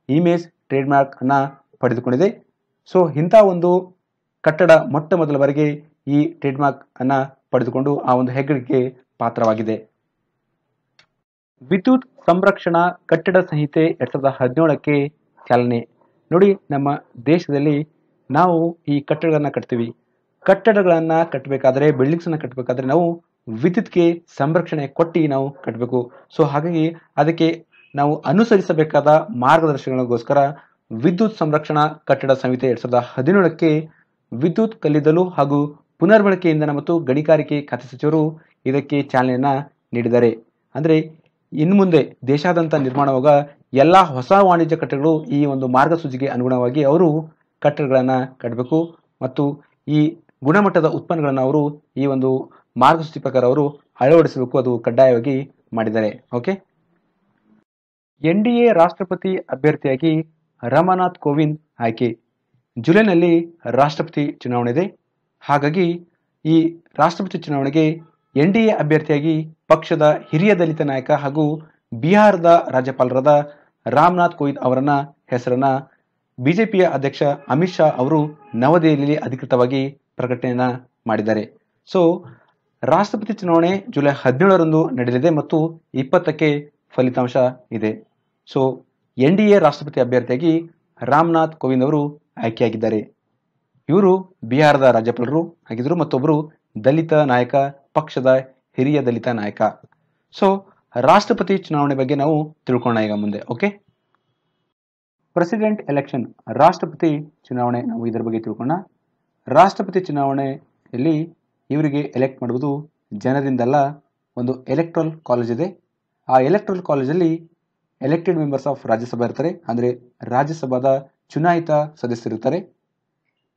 ಇಮೇಜ್ ಟ್ರೇಡ್ ಮಾರ್ಕ್ ಅನ್ನ ಪಡೆದುಕೊಂಡಿದೆ. ಸೊ ಇಂಥ ಒಂದು ಕಟ್ಟಡ ಮೊಟ್ಟ ಮೊದಲ ಬಾರಿಗೆ ಈ ಟ್ರೇಡ್ ಮಾರ್ಕ್ ಅನ್ನ ಪಡೆದುಕೊಂಡು ಆ ಒಂದು ಹೆಗ್ಗಳಿಕೆಗೆ ಪಾತ್ರವಾಗಿದೆ. ವಿದ್ಯುತ್ ಸಂರಕ್ಷಣಾ ಕಟ್ಟಡ ಸಂಹಿತೆ 2017ಕ್ಕೆ ಚಾಲನೆ. ನೋಡಿ, ನಮ್ಮ ದೇಶದಲ್ಲಿ ನಾವು ಈ ಕಟ್ಟಡಗಳನ್ನ ಕಟ್ತೀವಿ. ಕಟ್ಟಡಗಳನ್ನ ಕಟ್ಟಬೇಕಾದ್ರೆ, ಬಿಲ್ಡಿಂಗ್ಸ್ ಅನ್ನ ಕಟ್ಟಬೇಕಾದ್ರೆ ನಾವು ವಿದ್ಯುತ್ಗೆ ಸಂರಕ್ಷಣೆ ಕೊಟ್ಟು ನಾವು ಕಟ್ಟಬೇಕು. ಸೊ ಹಾಗಾಗಿ ಅದಕ್ಕೆ ನಾವು ಅನುಸರಿಸಬೇಕಾದ ಮಾರ್ಗದರ್ಶನಗಳಿಗೋಸ್ಕರ ವಿದ್ಯುತ್ ಸಂರಕ್ಷಣಾ ಕಟ್ಟಡ ಸಂಹಿತೆ 2017ಕ್ಕೆ ವಿದ್ಯುತ್ ಕಲ್ಲಿದ್ದಲು ಹಾಗೂ ಪುನರ್ಬಳಕೆ ಇಂಧನ ಮತ್ತು ಗಣಿಗಾರಿಕೆ ಖಾತೆ ಸಚಿವರು ಇದಕ್ಕೆ ಚಾಲನೆಯನ್ನ ನೀಡಿದ್ದಾರೆ. ಅಂದ್ರೆ ಇನ್ನು ಮುಂದೆ ದೇಶಾದ್ಯಂತ ನಿರ್ಮಾಣವಾಗ ಎಲ್ಲ ಹೊಸ ವಾಣಿಜ್ಯ ಕಟ್ಟಡಗಳು ಈ ಒಂದು ಮಾರ್ಗಸೂಚಿಗೆ ಅನುಗುಣವಾಗಿ ಅವರು ಕಟ್ಟಡಗಳನ್ನ ಕಟ್ಟಬೇಕು ಮತ್ತು ಈ ಗುಣಮಟ್ಟದ ಉತ್ಪನ್ನಗಳನ್ನು ಅವರು ಈ ಒಂದು ಮಾರ್ಗಸೂಚಿ ಪ್ರಕಾರ ಅವರು ಅಳವಡಿಸಬೇಕು. ಅದು ಕಡ್ಡಾಯವಾಗಿ ಮಾಡಿದ್ದಾರೆ. ಓಕೆ, ಎನ್ಡಿಎ ರಾಷ್ಟ್ರಪತಿ ಅಭ್ಯರ್ಥಿಯಾಗಿ ರಾಮನಾಥ್ ಕೋವಿಂದ್ ಆಯ್ಕೆ. ಜುಲೈನಲ್ಲಿ ರಾಷ್ಟ್ರಪತಿ ಚುನಾವಣೆ ಇದೆ. ಹಾಗಾಗಿ ಈ ರಾಷ್ಟ್ರಪತಿ ಚುನಾವಣೆಗೆ ಎನ್ಡಿಎ ಅಭ್ಯರ್ಥಿಯಾಗಿ ಪಕ್ಷದ ಹಿರಿಯ ದಲಿತ ನಾಯಕ ಹಾಗೂ ಬಿಹಾರದ ರಾಜ್ಯಪಾಲರಾದ ರಾಮನಾಥ್ ಕೋವಿಂದ್ ಅವರನ್ನ ಹೆಸರನ್ನ ಬಿಜೆಪಿಯ ಅಧ್ಯಕ್ಷ ಅಮಿತ್ ಶಾ ಅವರು ನವದೆಹಲಿಯಲ್ಲಿ ಅಧಿಕೃತವಾಗಿ ಪ್ರಕಟಣೆಯನ್ನ ಮಾಡಿದ್ದಾರೆ. ಸೊ ರಾಷ್ಟ್ರಪತಿ ಚುನಾವಣೆ ಜುಲೈ 17ರಂದು ನಡೆಯಲಿದೆ ಮತ್ತು 20ಕ್ಕೆ ಫಲಿತಾಂಶ ಇದೆ. ಸೊ ಎನ್ಡಿಎ ರಾಷ್ಟ್ರಪತಿ ಅಭ್ಯರ್ಥಿಯಾಗಿ ರಾಮನಾಥ್ ಕೋವಿಂದ್ ಅವರು ಆಯ್ಕೆಯಾಗಿದ್ದಾರೆ. ಇವರು ಬಿಹಾರದ ರಾಜ್ಯಪಾಲರು ಆಗಿದ್ರು, ಮತ್ತೊಬ್ಬರು ದಲಿತ ನಾಯಕ, ಪಕ್ಷದ ಹಿರಿಯ ದಲಿತ ನಾಯಕ. ಸೊ ರಾಷ್ಟ್ರಪತಿ ಚುನಾವಣೆ ಬಗ್ಗೆ ನಾವು ತಿಳ್ಕೊಳ್ಳೋಣ ಈಗ ಮುಂದೆ. ಓಕೆ, ಪ್ರೆಸಿಡೆಂಟ್ ಎಲೆಕ್ಷನ್, ರಾಷ್ಟ್ರಪತಿ ಚುನಾವಣೆ, ನಾವು ಇದರ ಬಗ್ಗೆ ತಿಳ್ಕೊಳ್ಳೋಣ. ರಾಷ್ಟ್ರಪತಿ ಚುನಾವಣೆಯಲ್ಲಿ ಇವರಿಗೆ ಎಲೆಕ್ಟ್ ಮಾಡುವುದು ಜನರಿಂದಲ್ಲ, ಒಂದು ಎಲೆಕ್ಟ್ರಲ್ ಕಾಲೇಜ್ ಇದೆ. ಆ ಎಲೆಕ್ಟ್ರಲ್ ಕಾಲೇಜಲ್ಲಿ ಎಲೆಕ್ಟೆಡ್ ಮೆಂಬರ್ಸ್ ಆಫ್ ರಾಜ್ಯಸಭಾ ಇರ್ತಾರೆ, ಅಂದರೆ ರಾಜ್ಯಸಭಾದ ಚುನಾಯಿತ ಸದಸ್ಯರಿರ್ತಾರೆ,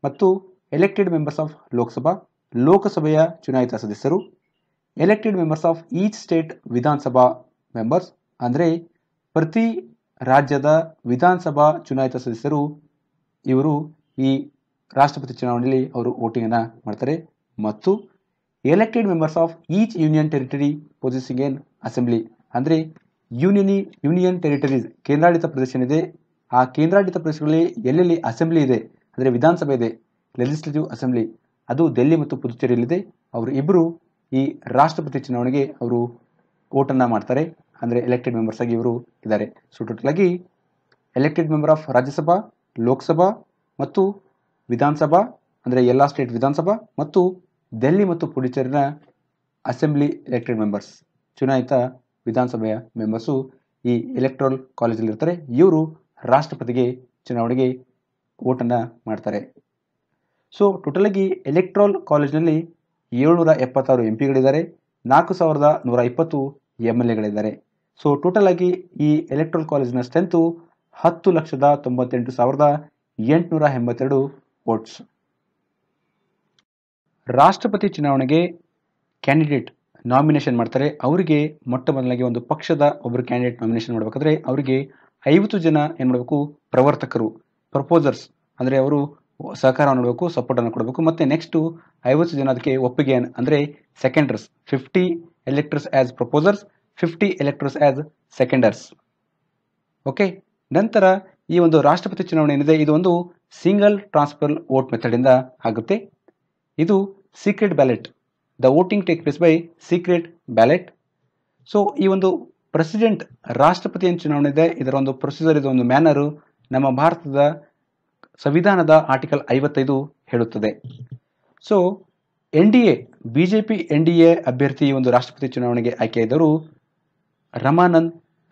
ಮತ್ತು ಎಲೆಕ್ಟೆಡ್ ಮೆಂಬರ್ಸ್ ಆಫ್ ಲೋಕಸಭೆಯ ಚುನಾಯಿತ ಸದಸ್ಯರು, elected members of each state ವಿಧಾನಸಭಾ ಮೆಂಬರ್ಸ್, ಅಂದರೆ ಪ್ರತಿ ರಾಜ್ಯದ ವಿಧಾನಸಭಾ ಚುನಾಯಿತ ಸದಸ್ಯರು ಇವರು ಈ ರಾಷ್ಟ್ರಪತಿ ಚುನಾವಣೆಯಲ್ಲಿ ಅವರು ವೋಟಿಂಗ್ ಅನ್ನ ಮಾಡ್ತಾರೆ, ಮತ್ತು elected members of each union territory possessing N assembly, ಅಂದರೆ ಯೂನಿಯನ್ ಟೆರಿಟರೀಸ್ ಕೇಂದ್ರಾಡಳಿತ ಪ್ರದೇಶ ಏನಿದೆ, ಆ ಕೇಂದ್ರಾಡಳಿತ ಪ್ರದೇಶಗಳಲ್ಲಿ ಎಲ್ಲೆಲ್ಲಿ ಅಸೆಂಬ್ಲಿ ಇದೆ, ಅಂದರೆ ವಿಧಾನಸಭೆ ಇದೆ, ಲೆಜಿಸ್ಲೇಟಿವ್ ಅಸೆಂಬ್ಲಿ, ಅದು ಡೆಲ್ಲಿ ಮತ್ತು ಪುದುಚೇರಿಯಲ್ಲಿದೆ. ಅವರು ಇಬ್ಬರು ಈ ರಾಷ್ಟ್ರಪತಿ ಚುನಾವಣೆಗೆ ಅವರು ವೋಟನ್ನು ಮಾಡ್ತಾರೆ, ಅಂದರೆ ಎಲೆಕ್ಟೆಡ್ ಮೆಂಬರ್ಸ್ ಆಗಿ ಇವರು ಇದ್ದಾರೆ. ಸೊ ಟೋಟಲ್ ಆಗಿ elected member of Rajya Sabha, Lok Sabha ಮತ್ತು ವಿಧಾನಸಭಾ, ಅಂದರೆ ಎಲ್ಲ ಸ್ಟೇಟ್ ವಿಧಾನಸಭಾ, ಮತ್ತು ಡೆಲ್ಲಿ ಮತ್ತು ಪುದುಚೇರಿನ ಅಸೆಂಬ್ಲಿ ಎಲೆಕ್ಟೆಡ್ ಮೆಂಬರ್ಸ್, ಚುನಾಯಿತ ವಿಧಾನಸಭೆಯ ಮೆಂಬರ್ಸು ಈ ಎಲೆಕ್ಟ್ರಲ್ ಕಾಲೇಜಲ್ಲಿ ಇರ್ತಾರೆ. ಇವರು ರಾಷ್ಟ್ರಪತಿಗೆ ಚುನಾವಣೆಗೆ ವೋಟನ್ನು ಮಾಡ್ತಾರೆ. ಸೊ ಟೋಟಲ್ ಆಗಿ ಎಲೆಕ್ಟ್ರಲ್ ಕಾಲೇಜ್ನಲ್ಲಿ 776 MP ಗಳಿದ್ದಾರೆ, 4120 MLA ಗಳಿದ್ದಾರೆ. ಸೊ ಟೋಟಲ್ ಆಗಿ ಈ ಎಲೆಕ್ಟ್ರಲ್ ಕಾಲೇಜಿನ ಸ್ಟ್ರೆಂತು 10,98,882 ವೋಟ್ಸ್. ರಾಷ್ಟ್ರಪತಿ ಚುನಾವಣೆಗೆ ಕ್ಯಾಂಡಿಡೇಟ್ ನಾಮಿನೇಷನ್ ಮಾಡ್ತಾರೆ. ಅವರಿಗೆ ಮೊಟ್ಟ ಮೊದಲಾಗಿ ಒಂದು ಪಕ್ಷದ ಒಬ್ಬರು ಕ್ಯಾಂಡಿಡೇಟ್ ನಾಮಿನೇಷನ್ ಮಾಡಬೇಕಾದ್ರೆ ಅವರಿಗೆ 50 ಜನ ಏನು ಮಾಡಬೇಕು, ಪ್ರವರ್ತಕರು, ಪ್ರಪೋಸರ್ಸ್ ಅಂದರೆ ಅವರು ಸಹಕಾರವನ್ನು ಮಾಡಬೇಕು, ಸಪೋರ್ಟನ್ನು ಕೊಡಬೇಕು. ಮತ್ತು ನೆಕ್ಸ್ಟು 50 ಜನ ಅದಕ್ಕೆ ಒಪ್ಪಿಗೆ ಅಂದರೆ seconders, 50 electors as proposers, 50 electors as seconders. Okay. ನಂತರ ಈ ಒಂದು ರಾಷ್ಟ್ರಪತಿ ಚುನಾವಣೆ ಏನಿದೆ ಇದು ಒಂದು ಸಿಂಗಲ್ ಟ್ರಾನ್ಸ್ಫರ್ ವೋಟ್ ಮೆಥಡಿಂದ ಆಗುತ್ತೆ. ಇದು secret ballot. The voting take place by secret ballot. So ಈ ಒಂದು ಪ್ರೆಸಿಡೆಂಟ್ ರಾಷ್ಟ್ರಪತಿಯ ಚುನಾವಣೆ ಇದೆ, ಇದರ ಒಂದು ಪ್ರೊಸೀಜರ್, ಇದು ಒಂದು ಮ್ಯಾನರು ನಮ್ಮ ಭಾರತದ ಸಂವಿಧಾನದ ಆರ್ಟಿಕಲ್ 55 ಹೇಳುತ್ತದೆ. ಸೊ NDA BJP NDA ಅಭ್ಯರ್ಥಿ ಈ ಒಂದು ರಾಷ್ಟ್ರಪತಿ ಚುನಾವಣೆಗೆ ಆಯ್ಕೆಯಾದವರು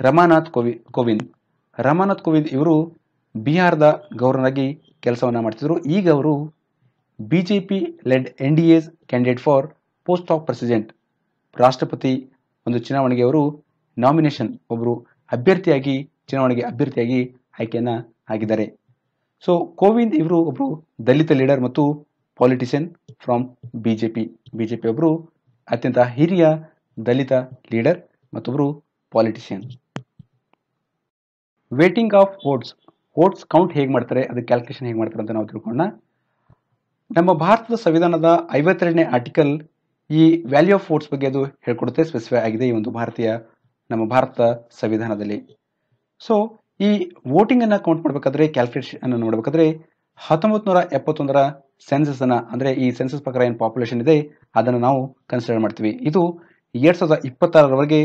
ರಮಾನಾಥ್ ಕೋವಿಂದ್. ರಮಾನಾಥ್ ಕೋವಿಂದ್ ಇವರು ಬಿಹಾರದ ಗವರ್ನರ್ ಆಗಿ ಕೆಲಸವನ್ನು ಮಾಡ್ತಿದ್ರು. ಈಗ ಅವರು BJP led NDA's candidate for post of president, ರಾಷ್ಟ್ರಪತಿ ಒಂದು ಚುನಾವಣೆಗೆ ಅವರು ನಾಮಿನೇಷನ್, ಒಬ್ಬರು ಅಭ್ಯರ್ಥಿಯಾಗಿ ಚುನಾವಣೆಗೆ ಅಭ್ಯರ್ಥಿಯಾಗಿ ಆಯ್ಕೆಯನ್ನು ಆಗಿದ್ದಾರೆ. ಸೊ ಕೋವಿಂದ್ ಇವರು ಒಬ್ಬರು ದಲಿತ ಲೀಡರ್ ಮತ್ತು ಪಾಲಿಟಿಷಿಯನ್ ಫ್ರಾಮ್ BJP ಒಬ್ಬರು ಅತ್ಯಂತ ಹಿರಿಯ ದಲಿತ ಲೀಡರ್ ಮತ್ತೊಬ್ಬರು politician. Waiting of votes count ಹೇಗೆ ಮಾಡ್ತಾರೆ, ಅದಕ್ಕೆ ಕ್ಯಾಲ್ಕುಲೇಷನ್ ಹೇಗೆ ಮಾಡ್ತಾರೆ ಅಂತ ನಾವು ತಿಳ್ಕೊಳ್ಳೋಣ. ನಮ್ಮ ಭಾರತದ ಸಂವಿಧಾನದ 52ನೇ ಆರ್ಟಿಕಲ್ ಈ ವ್ಯಾಲ್ಯೂ ಆಫ್ ವೋಟ್ಸ್ ಬಗ್ಗೆ ಅದು ಹೇಳ್ಕೊಡುತ್ತೆ, ಸ್ಪೆಸಿಫೈ ಆಗಿದೆ ಈ ಒಂದು ನಮ್ಮ ಭಾರತ ಸಂವಿಧಾನದಲ್ಲಿ. ಸೊ ಈ ವೋಟಿಂಗ್ ಅನ್ನ ಕೌಂಟ್ ಮಾಡಬೇಕಾದ್ರೆ, ಕ್ಯಾಲ್ಕುಲೇಷನ್ ಅನ್ನು ನೋಡಬೇಕಾದ್ರೆ 1971ರ ಸೆನ್ಸಸ್ ಅನ್ನ, ಅಂದ್ರೆ ಈ ಸೆನ್ಸಸ್ ಪ್ರಕಾರ ಏನು ಪಾಪ್ಯುಲೇಷನ್ ಇದೆ ಅದನ್ನು ನಾವು ಕನ್ಸಿಡರ್ ಮಾಡ್ತೀವಿ. ಇದು 2026ರವರೆಗೆ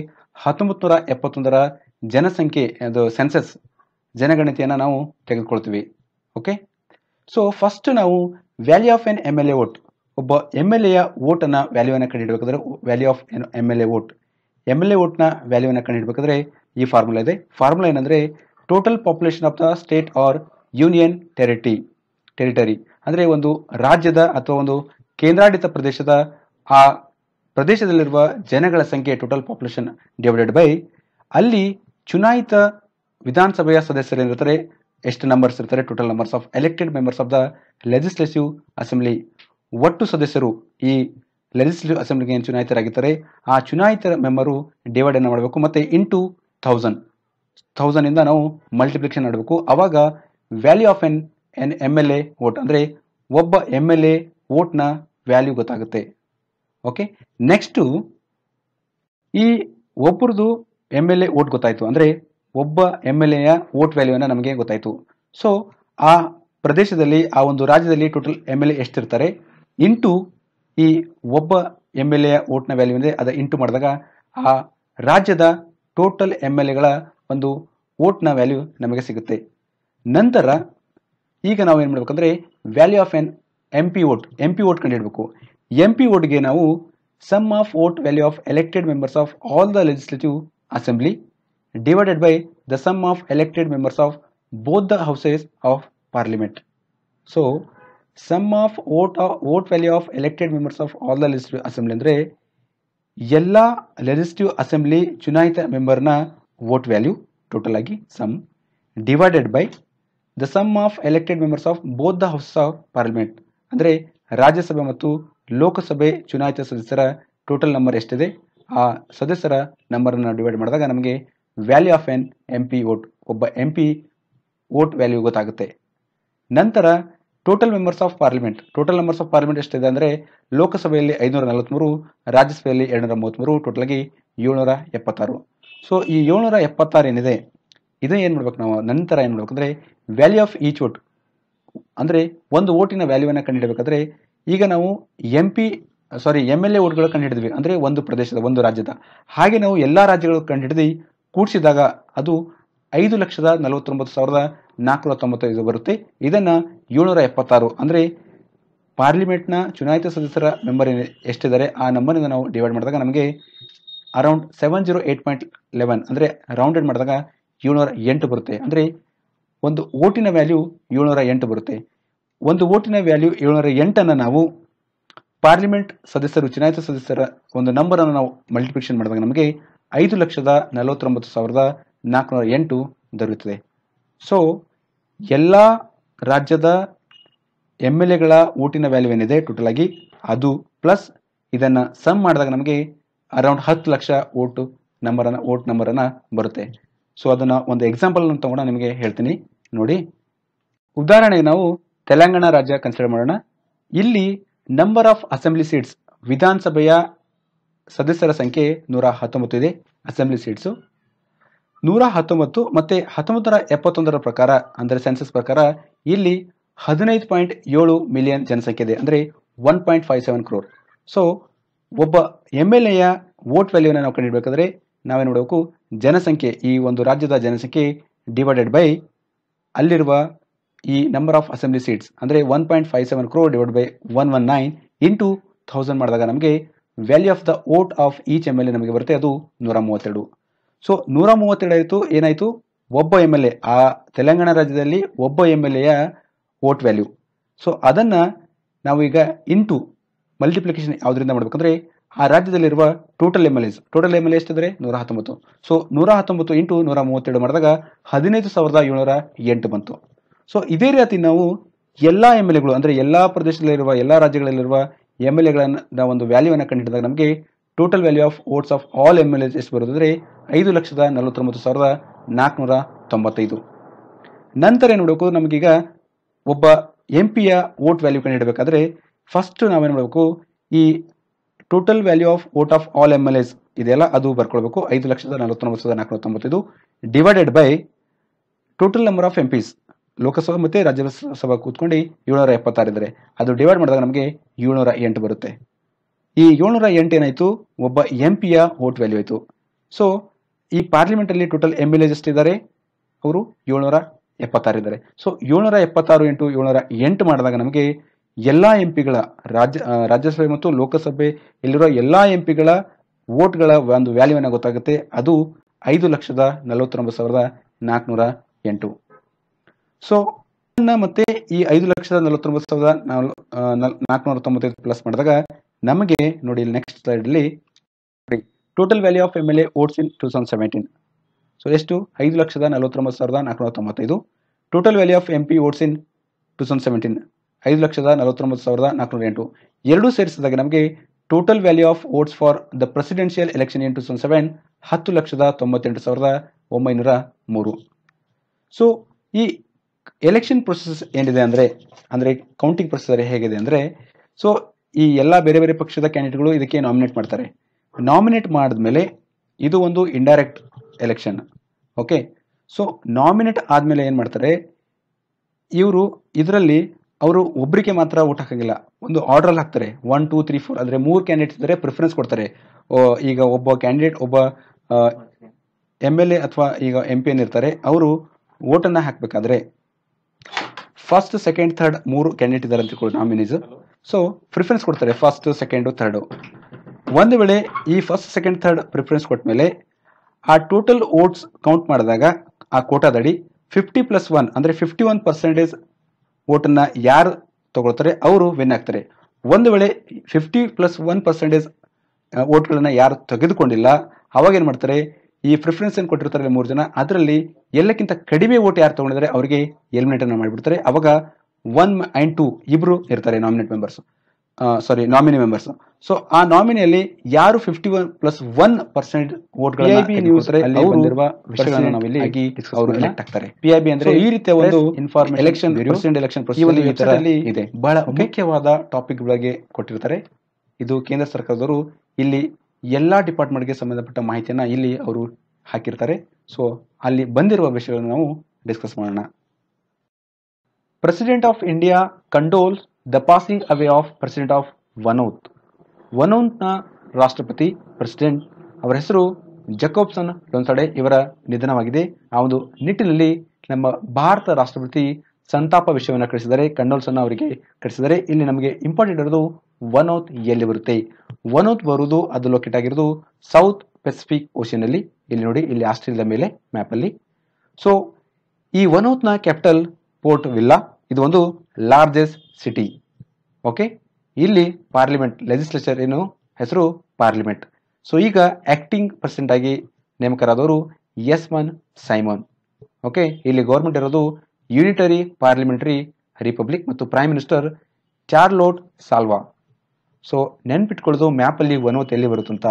1971ರ ಜನಸಂಖ್ಯೆ, ಅದು ಸೆನ್ಸಸ್ ಜನಗಣತಿಯನ್ನು ನಾವು ತೆಗೆದುಕೊಳ್ತೀವಿ. ಓಕೆ. ಸೊ ಫಸ್ಟ್ ನಾವು value of an MLA vote, ಒಬ್ಬ MLAಯ ವೋಟನ್ನು ವ್ಯಾಲ್ಯೂವನ್ನು ಕಂಡುಹಿಡಬೇಕಾದ್ರೆ value of MLA vote, MLA ವೋಟ್ನ ವ್ಯಾಲ್ಯೂವನ್ನು ಕಂಡುಹಿಡಬೇಕಾದ್ರೆ ಈ ಫಾರ್ಮುಲಾ ಇದೆ. ಫಾರ್ಮುಲಾ ಏನಂದರೆ total population of the state or union territory, ಅಂದರೆ ಒಂದು ರಾಜ್ಯದ ಅಥವಾ ಒಂದು ಕೇಂದ್ರಾಡಳಿತ ಪ್ರದೇಶದ ಆ ಪ್ರದೇಶದಲ್ಲಿರುವ ಜನಗಳ ಸಂಖ್ಯೆ, ಟೋಟಲ್ ಪಾಪ್ಯುಲೇಷನ್ ಡಿವೈಡೆಡ್ ಬೈ ಅಲ್ಲಿ ಚುನಾಯಿತ ವಿಧಾನಸಭೆಯ ಸದಸ್ಯರು ಏನಿರ್ತಾರೆ, ಎಷ್ಟು ನಂಬರ್ಸ್ ಇರ್ತಾರೆ, total numbers of elected members of the legislative assembly, ಒಟ್ಟು ಸದಸ್ಯರು ಈ ಲೆಜಿಸ್ಲೇಟಿವ್ ಅಸೆಂಬ್ಲಿಗೆ ಏನು ಚುನಾಯಿತರಾಗಿರ್ತಾರೆ ಆ ಚುನಾಯಿತ ಮೆಂಬರು ಡಿವೈಡ್ ಅನ್ನು ಮಾಡಬೇಕು, ಮತ್ತೆ ಇಂಟು 1000 ಇಂದ ನಾವು ಮಲ್ಟಿಪ್ಲಿಕೇಶನ್ ಮಾಡಬೇಕು. ಅವಾಗ value of an MLA vote, ಅಂದರೆ ಒಬ್ಬ MLA ವೋಟ್ನ ವ್ಯಾಲ್ಯೂ ಗೊತ್ತಾಗುತ್ತೆ. ಓಕೆ. ನೆಕ್ಸ್ಟು ಈ ಒಬ್ಬರದು MLA ವೋಟ್ ಗೊತ್ತಾಯಿತು, ಅಂದರೆ ಒಬ್ಬ MLAಯ ವೋಟ್ ವ್ಯಾಲ್ಯೂವನ್ನು ನಮಗೆ ಗೊತ್ತಾಯಿತು. ಸೊ ಆ ಪ್ರದೇಶದಲ್ಲಿ, ಆ ಒಂದು ರಾಜ್ಯದಲ್ಲಿ ಟೋಟಲ್ MLA ಎಷ್ಟಿರ್ತಾರೆ ಇಂಟು ಈ ಒಬ್ಬ MLAಯ ವೋಟ್ನ ವ್ಯಾಲ್ಯೂ ಅಂದರೆ ಅದು ಇಂಟು ಮಾಡಿದಾಗ ಆ ರಾಜ್ಯದ ಟೋಟಲ್ MLAಗಳ ಒಂದು ವೋಟ್ನ ವ್ಯಾಲ್ಯೂ ನಮಗೆ ಸಿಗುತ್ತೆ. ನಂತರ ಈಗ ನಾವು ಏನು ಮಾಡಬೇಕಂದ್ರೆ value of an MP vote ಕಂಡುಹಿಡಬೇಕು. MP ವೋಟ್ಗೆ ನಾವು sum of vote value of elected members of all the legislative assembly divided by the sum of elected members of both the houses of parliament. So sum of vote value of elected members of all the legislative assembly ಅಂದರೆ ಎಲ್ಲ legislative assembly ಚುನಾಯಿತ ಮೆಂಬರ್ನ vote value total ಆಗಿ sum divided by the sum of elected members of both the houses of parliament, ಅಂದರೆ ರಾಜ್ಯಸಭೆ ಮತ್ತು ಲೋಕಸಭೆ ಚುನಾಯಿತ ಸದಸ್ಯರ ಟೋಟಲ್ ನಂಬರ್ ಎಷ್ಟಿದೆ ಆ ಸದಸ್ಯರ ನಂಬರನ್ನು ಡಿವೈಡ್ ಮಾಡಿದಾಗ ನಮಗೆ value of an MP vote, ಒಬ್ಬ MP ವೋಟ್ ವ್ಯಾಲ್ಯೂ ಗೊತ್ತಾಗುತ್ತೆ. ನಂತರ ಟೋಟಲ್ ನಂಬರ್ಸ್ ಆಫ್ ಪಾರ್ಲಿಮೆಂಟ್ ಎಷ್ಟಿದೆ ಅಂದರೆ ಲೋಕಸಭೆಯಲ್ಲಿ 543, ರಾಜ್ಯಸಭೆಯಲ್ಲಿ 233, ಟೋಟಲ್ ಆಗಿ 776. ಸೊ ಈ 776 ಏನಿದೆ ಇದನ್ನ ಏನು ಮಾಡ್ಬೇಕು ನಾವು, ನಂತರ ಏನು ಮಾಡ್ಬೇಕಂದ್ರೆ ವ್ಯಾಲ್ಯೂ ಆಫ್ ಈಚ್ ವೋಟ್, ಅಂದರೆ ಒಂದು ವೋಟಿನ ವ್ಯಾಲ್ಯೂವನ್ನು ಕಂಡುಹಿಡಬೇಕಾದ್ರೆ ಈಗ ನಾವು MLA ವೋಟ್ಗಳು ಕಂಡುಹಿಡಿದ್ವಿ, ಅಂದರೆ ಒಂದು ಪ್ರದೇಶದ, ಒಂದು ರಾಜ್ಯದ, ಹಾಗೆ ನಾವು ಎಲ್ಲ ರಾಜ್ಯಗಳು ಕಂಡುಹಿಡಿದು ಕೂಡಿಸಿದಾಗ ಅದು 5,49,495 ಬರುತ್ತೆ. ಇದನ್ನು 776 ಅಂದರೆ ಪಾರ್ಲಿಮೆಂಟ್ನ ಚುನಾಯಿತ ಸದಸ್ಯರ ನಂಬರ್ ಎಷ್ಟಿದ್ದಾರೆ ಆ ನಂಬರಿಂದ ನಾವು ಡಿವೈಡ್ ಮಾಡಿದಾಗ ನಮಗೆ ಅರೌಂಡ್ 708.11 ಅಂದರೆ ರೌಂಡೆಡ್ ಮಾಡಿದಾಗ 708 ಬರುತ್ತೆ. ಅಂದರೆ ಒಂದು ವೋಟಿನ ವ್ಯಾಲ್ಯೂ 708 ಬರುತ್ತೆ. ಒಂದು ವೋಟಿನ ವ್ಯಾಲ್ಯೂ 708 ನಾವು ಪಾರ್ಲಿಮೆಂಟ್ ಸದಸ್ಯರು, ಚುನಾಯಿತ ಸದಸ್ಯರ ಒಂದು ನಂಬರನ್ನು ನಾವು ಮಲ್ಟಿಪ್ಲಿಕೇಶನ್ ಮಾಡಿದಾಗ ನಮಗೆ 5,49,408 ದೊರೆಯುತ್ತದೆ. ಸೊ ಎಲ್ಲ ರಾಜ್ಯದ MLAಗಳ ವೋಟಿನ ವ್ಯಾಲ್ಯೂ ಏನಿದೆ ಟೋಟಲ್ ಆಗಿ ಅದು ಪ್ಲಸ್ ಇದನ್ನು ಸಮ್ ಮಾಡಿದಾಗ ನಮಗೆ ಅರೌಂಡ್ 10 ಲಕ್ಷ ವೋಟ್ ನಂಬರನ್ನು ಬರುತ್ತೆ. ಸೊ ಅದನ್ನ ಒಂದು ಎಕ್ಸಾಂಪಲ್ ತಗೊಂಡು ನಿಮಗೆ ಹೇಳ್ತೀನಿ ನೋಡಿ. ಉದಾಹರಣೆಗೆ ನಾವು ತೆಲಂಗಾಣ ರಾಜ್ಯ ಕನ್ಸಿಡರ್ ಮಾಡೋಣ. ಇಲ್ಲಿ ನಂಬರ್ ಆಫ್ ಅಸೆಂಬ್ಲಿ ಸೀಟ್ಸ್, ವಿಧಾನಸಭೆಯ ಸದಸ್ಯರ ಸಂಖ್ಯೆ 119 ಇದೆ. ಅಸೆಂಬ್ಲಿ ಸೀಟ್ಸು 119 ಮತ್ತೆ 1971 ಪ್ರಕಾರ ಅಂದರೆ ಸೆನ್ಸಸ್ ಪ್ರಕಾರ ಇಲ್ಲಿ 15.7 ಮಿಲಿಯನ್ ಜನಸಂಖ್ಯೆ ಇದೆ, ಅಂದರೆ 1.57 ಕ್ರೋರ್. ಸೊ ಒಬ್ಬ MLA ಯ ವೋಟ್ ವ್ಯಾಲ್ಯೂನ ನಾವು ಕಂಡುಹಿಡಬೇಕಾದ್ರೆ ನಾವೇನು ಮಾಡಬೇಕು, ಜನಸಂಖ್ಯೆ, ಈ ಒಂದು ರಾಜ್ಯದ ಜನಸಂಖ್ಯೆ ಡಿವೈಡೆಡ್ ಬೈ ಅಲ್ಲಿರುವ ಈ ನಂಬರ್ ಆಫ್ ಅಸೆಂಬ್ಲಿ ಸೀಟ್ಸ್ ಅಂದರೆ 1.57 ಕ್ರೋರ್ ಡಿವೈಡ್ ಬೈ 119 ಇಂಟು 1000 ಮಾಡಿದಾಗ ನಮಗೆ value of the vote of each MLA ನಮಗೆ ಬರುತ್ತೆ, ಅದು 132. ಸೊ 132 ಆಯಿತು. ಏನಾಯಿತು, ಒಬ್ಬ MLA, ಆ ತೆಲಂಗಾಣ ರಾಜ್ಯದಲ್ಲಿ ಒಬ್ಬ MLA ಯ ವೋಟ್ ವ್ಯಾಲ್ಯೂ. ಸೊ ಅದನ್ನು ನಾವು ಈಗ ಇಂಟು ಮಲ್ಟಿಪ್ಲಿಕೇಶನ್ ಯಾವುದರಿಂದ ಮಾಡಬೇಕಂದ್ರೆ ಆ ರಾಜ್ಯದಲ್ಲಿರುವ ಟೋಟಲ್ MLA ಎಷ್ಟಿದ್ರೆ 119. ಸೊ 119 ಇಂಟು 132 ಮಾಡಿದಾಗ 15,708 ಬಂತು. ಸೊ ಇದೇ ರೀತಿ ನಾವು ಎಲ್ಲ MLAಗಳು ಅಂದರೆ ಎಲ್ಲ ಪ್ರದೇಶದಲ್ಲಿರುವ ಎಲ್ಲ ರಾಜ್ಯಗಳಲ್ಲಿರುವ MLAಗಳನ್ನ ಒಂದು ವ್ಯಾಲ್ಯೂವನ್ನು ಕಂಡುಹಿಡಿದಾಗ ನಮಗೆ total value of votes of all MLAs ಎಷ್ಟು ಬರೋದಂದರೆ 5,49,495. ನಂತರ ಏನು ಮಾಡಬೇಕು, ನಮಗೀಗ ಒಬ್ಬ MP ಯ ವೋಟ್ ವ್ಯಾಲ್ಯೂ ಕಂಡುಹಿಡಬೇಕಾದ್ರೆ ಫಸ್ಟ್ ನಾವೇನು ಮಾಡಬೇಕು, ಈ total value of vote of all MLAs ಇದೆಯಲ್ಲ ಅದು ಬರ್ಕೊಳ್ಬೇಕು, 5,49,495 divided by total number of MPs, Lok Sabha ಮತ್ತು ರಾಜ್ಯಸಭಾ ಕೂತ್ಕೊಂಡು 776 ಇದ್ದಾರೆ, ಅದು ಡಿವೈಡ್ ಮಾಡಿದಾಗ ನಮಗೆ 708 ಬರುತ್ತೆ. ಈ 708 ಏನಾಯಿತು, ಒಬ್ಬ MP ಯ ವೋಟ್ ವ್ಯಾಲ್ಯೂ ಆಯಿತು. ಸೊ ಈ ಪಾರ್ಲಿಮೆಂಟಲ್ಲಿ ಟೋಟಲ್ MLAs ಎಷ್ಟಿದ್ದಾರೆ, ಅವರು 776 ಇದ್ದಾರೆ. ಸೊ 776 ಇಂಟು 708 ಮಾಡಿದಾಗ ನಮಗೆ ಎಲ್ಲ MPಗಳ ರಾಜ್ಯಸಭೆ ಮತ್ತು ಲೋಕಸಭೆ ಇಲ್ಲಿರುವ ಎಲ್ಲ MPಗಳ ವೋಟ್ಗಳ ಒಂದು ವ್ಯಾಲ್ಯೂವನ್ನು ಗೊತ್ತಾಗುತ್ತೆ, ಅದು 5,49,408. ಸೊ ಮತ್ತೆ ಈ 5,49,495 ಪ್ಲಸ್ ಮಾಡಿದಾಗ ನಮಗೆ ನೋಡಿ ನೆಕ್ಸ್ಟ್ ಸ್ಲೈಡಲ್ಲಿ total value of MLA votes in 2017. So ಎಷ್ಟು, 5,49,495. Total value of MP votes in 2017 5,49,408. ಎರಡೂ ಸೇರಿಸಿದಾಗ ನಮಗೆ total value of votes for the presidential election in 2007 10,98,903. So ಈ ಎಲೆಕ್ಷನ್ ಪ್ರೊಸೆಸ್ ಏನಿದೆ ಅಂದರೆ ಕೌಂಟಿಂಗ್ ಪ್ರೊಸೆಸರ್ ಹೇಗಿದೆ ಅಂದರೆ, ಸೊ ಈ ಎಲ್ಲ ಬೇರೆ ಬೇರೆ ಪಕ್ಷದ ಕ್ಯಾಂಡಿಡೇಟ್ಗಳು ಇದಕ್ಕೆ ನಾಮಿನೇಟ್ ಮಾಡ್ತಾರೆ. ನಾಮಿನೇಟ್ ಮಾಡಿದ್ಮೇಲೆ ಇದು ಒಂದು indirect election. Okay, so nominate ಆದಮೇಲೆ ಏನು ಮಾಡ್ತಾರೆ, ಇವರು ಇದರಲ್ಲಿ ಅವರು ಒಬ್ಬರಿಗೆ ಮಾತ್ರ ಓಟ್ ಹಾಕಂಗಿಲ್ಲ, ಒಂದು ಆರ್ಡ್ರಲ್ಲಿ ಹಾಕ್ತಾರೆ. 1 2 3 4 ಅಂದರೆ 3 ಕ್ಯಾಂಡಿಡೇಟ್ಸ್ ಇದ್ದರೆ ಪ್ರಿಫರೆನ್ಸ್ ಕೊಡ್ತಾರೆ. ಈಗ ಒಬ್ಬ ಕ್ಯಾಂಡಿಡೇಟ್ ಒಬ್ಬ MLA ಅಥವಾ ಈಗ MP ಏನಿರ್ತಾರೆ ಅವರು ಓಟನ್ನು ಹಾಕಬೇಕಾದ್ರೆ ಫಸ್ಟ್ ಸೆಕೆಂಡ್ ಥರ್ಡ್ 3 ಕ್ಯಾಂಡಿಡೇಟ್ ಇದ್ದಾರೆ ಅಂತ ತಿಳ್ಕೊಳ್ಳಿ, ನಾಮಿನೀಸ್. ಸೊ ಪ್ರಿಫರೆನ್ಸ್ ಕೊಡ್ತಾರೆ ಫಸ್ಟ್ ಸೆಕೆಂಡು ಥರ್ಡು. ಒಂದು ವೇಳೆ ಈ ಫಸ್ಟ್ ಸೆಕೆಂಡ್ ಥರ್ಡ್ ಪ್ರಿಫರೆನ್ಸ್ ಕೊಟ್ಟ ಮೇಲೆ ಆ ಟೋಟಲ್ ವೋಟ್ಸ್ ಕೌಂಟ್ ಮಾಡಿದಾಗ ಆ ಕೋಟಾದಡಿ 50+1 ಅಂದರೆ 51% ವೋಟನ್ನು ಯಾರು ತಗೊಳ್ತಾರೆ ಅವರು ವಿನ್ ಆಗ್ತಾರೆ. ಒಂದು ವೇಳೆ 50+1% ವೋಟ್ಗಳನ್ನು ಯಾರು ತೆಗೆದುಕೊಂಡಿಲ್ಲ ಅವಾಗ ಏನು ಮಾಡ್ತಾರೆ, ಈ ಪ್ರಿಫರೆನ್ಸ್ ಏನು ಕೊಟ್ಟಿರ್ತಾರೆ 3 ಜನ, ಅದರಲ್ಲಿ ಎಲ್ಲಕ್ಕಿಂತ ಕಡಿಮೆ ವೋಟ್ ಯಾರು ತಗೊಂಡಿದ್ದಾರೆ ಅವರಿಗೆ ಎಲಿಮಿನೇಟ್ ಅನ್ನು ಮಾಡಿಬಿಡ್ತಾರೆ. ಅವಾಗ 1 and 2 ಇಬ್ರು ಇರ್ತಾರೆ ನಾಮಿನಿ ಮೆಂಬರ್ಸ್. ಸೊ ಆ ನಾಮಿನಿಯಲ್ಲಿ ಯಾರು 51+1% PIB ಅಂದ್ರೆ ಈ ರೀತಿಯ ಒಂದು ಎಲೆಕ್ಷನ್ ಇದೆ. ಬಹಳ ಮುಖ್ಯವಾದ ಟಾಪಿಕ್ ಗಳಿಗೆ ಕೊಟ್ಟಿರ್ತಾರೆ. ಇದು ಕೇಂದ್ರ ಸರ್ಕಾರದವರು ಇಲ್ಲಿ ಎಲ್ಲಾ ಡಿಪಾರ್ಟ್ಮೆಂಟ್ಗೆ ಸಂಬಂಧಪಟ್ಟ ಮಾಹಿತಿಯನ್ನ ಇಲ್ಲಿ ಅವರು ಹಾಕಿರ್ತಾರೆ. ಸೊ ಅಲ್ಲಿ ಬಂದಿರುವ ವಿಷಯಗಳನ್ನು ನಾವು ಡಿಸ್ಕಸ್ ಮಾಡೋಣ. President of India condoles the passing away of president of ವನೌತ್ನ ರಾಷ್ಟ್ರಪತಿ ಪ್ರೆಸಿಡೆಂಟ್ ಅವರ ಹೆಸರು ಜಕೋಬ್ಸನ್ ಲೊನ್ಸಡೆ, ಇವರ ನಿಧನವಾಗಿದೆ. ಆ ಒಂದು ನಿಟ್ಟಿನಲ್ಲಿ ನಮ್ಮ ಭಾರತ ರಾಷ್ಟ್ರಪತಿ ಸಂತಾಪ ವಿಷಯವನ್ನು ಕಳಿಸಿದ್ದಾರೆ, ಕಂಡೋಲ್ಸನ್ನ ಅವರಿಗೆ ಕಳಿಸಿದ್ದಾರೆ. ಇಲ್ಲಿ ನಮಗೆ ಇಂಪಾರ್ಟೆಂಟ್ ಇರೋದು ವನೌತ್ ಎಲ್ಲಿ ಬರುತ್ತೆ. ವನೌತ್ ಬರುವುದು ಅದು ಲೊಕೇಟ್ ಆಗಿರೋದು ಸೌತ್ ಪೆಸಿಫಿಕ್ ಓಷನ್ ಅಲ್ಲಿ. ಇಲ್ಲಿ ನೋಡಿ, ಇಲ್ಲಿ ಆಸ್ಟ್ರೇಲಿಯಾದ ಮೇಲೆ ಮ್ಯಾಪ್ ಅಲ್ಲಿ. ಸೊ ಈ ವನೌತ್ನ ಕ್ಯಾಪಿಟಲ್ ಪೋರ್ಟ್ ವಿಲ್ಲಾ, ಇದು ಒಂದು ಲಾರ್ಜೆಸ್ಟ್ ಸಿಟಿ. ಓಕೆ, ಇಲ್ಲಿ ಪಾರ್ಲಿಮೆಂಟ್ ಲೆಜಿಸ್ಲೇಚರ್ ಏನು ಹೆಸರು ಪಾರ್ಲಿಮೆಂಟ್. ಸೊ ಈಗ ಆಕ್ಟಿಂಗ್ ಪ್ರೆಸಿಡೆಂಟ್ ಆಗಿ ನೇಮಕರಾದವರು ಯಸ್ಮನ್ ಸೈಮನ್. ಓಕೆ, ಇಲ್ಲಿ ಗೌರ್ಮೆಂಟ್ ಇರೋದು ಯೂನಿಟರಿ ಪಾರ್ಲಿಮೆಂಟರಿ ರಿಪಬ್ಲಿಕ್ ಮತ್ತು prime minister Charlot Salwai. So ನೆನ್ಪಿಟ್ಕೊಳ್ಳೋದು ಮ್ಯಾಪ್ ಅಲ್ಲಿ ವನೌತ್ ಎಲ್ಲಿ ಬರುತ್ತಂತ.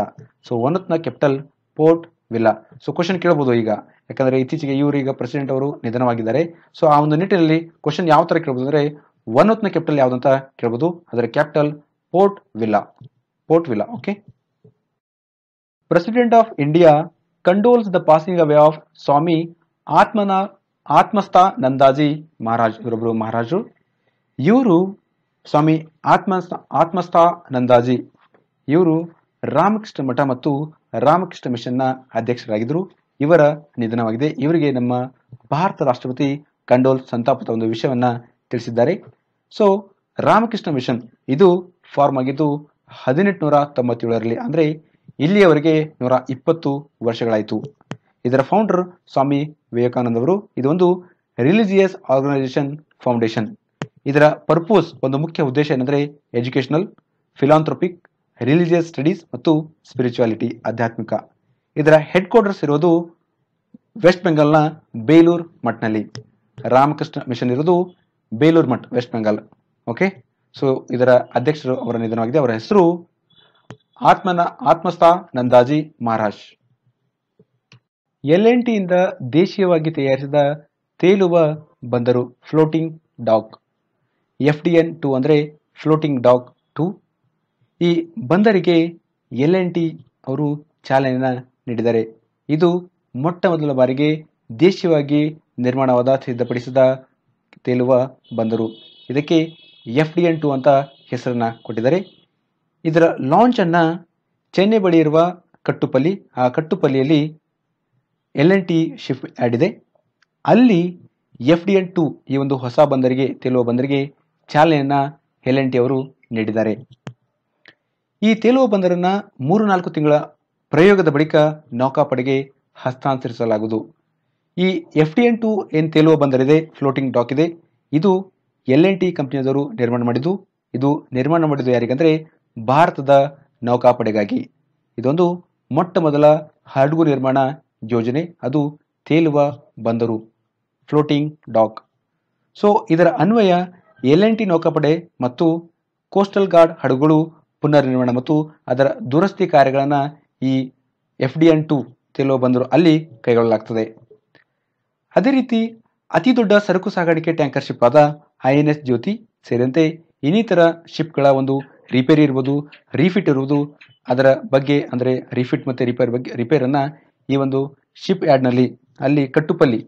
ಸೊ ವನೌತ್ನ capital Port Vila. So question ಕೇಳಬಹುದು ಈಗ, ಯಾಕಂದ್ರೆ ಇತ್ತೀಚೆಗೆ ಇವರು ಈಗ ಪ್ರೆಸಿಡೆಂಟ್ ಅವರು ನಿಧನವಾಗಿದ್ದಾರೆ. ಸೊ ಆ ಒಂದು ನಿಟ್ಟಿನಲ್ಲಿ ಕ್ವಶನ್ ಯಾವ ತರ ಕೇಳಬಹುದು ಅಂದ್ರೆ ಒನ್ ಆಫ್ ನ ಕ್ಯಾಪಿಟಲ್ ಯಾವ್ದಂತ ಕೇಳಬಹುದು. ಅದರ capital Port Vila. Port Vila. Okay. President of India condoles the passing away of Swami Atmasthanandaji Maharaj. ಇವರೊಬ್ಬರು ಮಹಾರಾಜರು. ಇವರು ಸ್ವಾಮಿ ಆತ್ಮಸ್ಥಾನಂದಾಜಿ ಇವರು ರಾಮಕೃಷ್ಣ ಮಠ ಮತ್ತು ರಾಮಕೃಷ್ಣ ಮಿಷನ್ನ ಅಧ್ಯಕ್ಷರಾಗಿದ್ದರು. ಇವರ ನಿಧನವಾಗಿದೆ. ಇವರಿಗೆ ನಮ್ಮ ಭಾರತ ರಾಷ್ಟ್ರಪತಿ ಕಂಡೋಲ್ ಸಂತಾಪದ ಒಂದು ವಿಷಯವನ್ನ ತಿಳಿಸಿದ್ದಾರೆ. ಸೊ ರಾಮಕೃಷ್ಣ ಮಿಷನ್ ಇದು ಫಾರ್ಮ್ ಆಗಿದ್ದು 1897ರಲ್ಲಿ, ಅಂದ್ರೆ ಇಲ್ಲಿಯವರೆಗೆ 120 ವರ್ಷಗಳಾಯಿತು. ಇದರ ಫೌಂಡರ್ ಸ್ವಾಮಿ ವಿವೇಕಾನಂದ ಅವರು. ಇದೊಂದು ರಿಲಿಜಿಯಸ್ ಆರ್ಗನೈಸೇಷನ್ ಫೌಂಡೇಶನ್. ಇದರ ಪರ್ಪೋಸ್, ಒಂದು ಮುಖ್ಯ ಉದ್ದೇಶ ಏನಂದ್ರೆ ಎಜುಕೇಶನಲ್, ಫಿಲಾಂಥ್ರೋಪಿಕ್, ರಿಲಿಜಿಯಸ್ ಸ್ಟಡೀಸ್ ಮತ್ತು ಸ್ಪಿರಿಚುವಾಲಿಟಿ, ಆಧ್ಯಾತ್ಮಿಕ. ಇದರ ಹೆಡ್ ಕ್ವಾರ್ಟರ್ಸ್ ಇರೋದು ವೆಸ್ಟ್ ಬೆಂಗಾಲ್ನ ಬೇಲೂರ್ ಮಠ್ನಲ್ಲಿ. ರಾಮಕೃಷ್ಣ ಮಿಷನ್ ಇರೋದು Belur Math, west Bengal. Okay. So ಇದರ ಅಧ್ಯಕ್ಷರು ಅವರ ನಿಧನವಾಗಿದೆ. ಅವರ ಹೆಸರು ಆತ್ಮಸ್ಥಾನಂದಾಜಿ ಮಹಾರಾಜ್. LNT ಇಂದ ದೇಶೀಯವಾಗಿ ತಯಾರಿಸಿದ ತೇಲುವ ಬಂದರು ಫ್ಲೋಟಿಂಗ್ ಡಾಕ್. FDN2 ಅಂದ್ರೆ ಫ್ಲೋಟಿಂಗ್ ಡಾಕ್ 2. ಈ ಬಂದರಿಗೆ LNT ಅವರು ಚಾಲನೆಯನ್ನ ನೀಡಿದ್ದಾರೆ. ಇದು ಮೊಟ್ಟ ಮೊದಲ ಬಾರಿಗೆ ದೇಶೀಯವಾಗಿ ನಿರ್ಮಾಣವಾದ ಸಿದ್ಧಪಡಿಸಿದ ತೇಲುವ ಬಂದರು. ಇದಕ್ಕೆ FDN2 ಅಂತ ಹೆಸರನ್ನ ಕೊಟ್ಟಿದ್ದಾರೆ. ಇದರ ಲಾಂಚ್ ಅನ್ನ ಚೆನ್ನೈ ಬಳಿ ಇರುವ ಕಟ್ಟುಪಲ್ಲಿ, ಆ ಕಟ್ಟುಪಲ್ಲಿಯಲ್ಲಿ LNT ಶಿಪ್ ಆಡಿದೆ. ಅಲ್ಲಿ FDN2 ಈ ಒಂದು ಹೊಸ ಬಂದರಿಗೆ, ತೇಲುವ ಬಂದರಿಗೆ ಚಾಲನೆಯನ್ನ LNT ಅವರು ನೀಡಿದ್ದಾರೆ. ಈ ತೇಲುವ ಬಂದರನ್ನ 3-4 ತಿಂಗಳ ಪ್ರಯೋಗದ ಬಳಿಕ ನೌಕಾಪಡೆಗೆ ಹಸ್ತಾಂತರಿಸಲಾಗುವುದು. ಈ FDN2 ಏನ್ ತೇಲುವ ಬಂದರಿದೆ, ಫ್ಲೋಟಿಂಗ್ ಡಾಕ್ ಇದೆ, ಇದು LNT ಕಂಪನಿಯವರು ನಿರ್ಮಾಣ ಮಾಡಿದ್ದು. ಇದು ನಿರ್ಮಾಣ ಮಾಡಿದ್ದು ಯಾರಿಗಂದ್ರೆ ಭಾರತದ ನೌಕಾಪಡೆಗಾಗಿ. ಇದೊಂದು ಮೊಟ್ಟ ಮೊದಲ ಹಡಗು ನಿರ್ಮಾಣ ಯೋಜನೆ, ಅದು ತೇಲುವ ಬಂದರು ಫ್ಲೋಟಿಂಗ್ ಡಾಕ್. ಸೊ ಇದರ ಅನ್ವಯ LNT ನೌಕಾಪಡೆ ಮತ್ತು ಕೋಸ್ಟಲ್ ಗಾರ್ಡ್ ಹಡಗುಗಳು ಪುನರ್ ನಿರ್ಮಾಣ ಮತ್ತು ಅದರ ದುರಸ್ತಿ ಕಾರ್ಯಗಳನ್ನ ಈ FDN2 ತೇಲುವ ಬಂದರು ಅಲ್ಲಿ ಕೈಗೊಳ್ಳಲಾಗ್ತದೆ. ಅದೇ ರೀತಿ ಅತಿ ದೊಡ್ಡ ಸರಕು ಸಾಗಾಣಿಕೆ ಟ್ಯಾಂಕರ್ ಶಿಪ್ ಆದ INS ಜ್ಯೋತಿ ಸೇರಿದಂತೆ ಇನ್ನಿತರ ಶಿಪ್ಗಳ ಒಂದು ರಿಪೇರಿ ಇರ್ಬೋದು, ರೀಫಿಟ್ ಇರುವುದು, ಅದರ ಬಗ್ಗೆ ಅಂದ್ರೆ ರೀಫಿಟ್ ಮತ್ತೆ ರಿಪೇರ್ ಅನ್ನ ಈ ಒಂದು ಶಿಪ್ ಯಾರ್ಡ್ ನಲ್ಲಿ, ಅಲ್ಲಿ ಕಟ್ಟುಪಲ್ಲಿ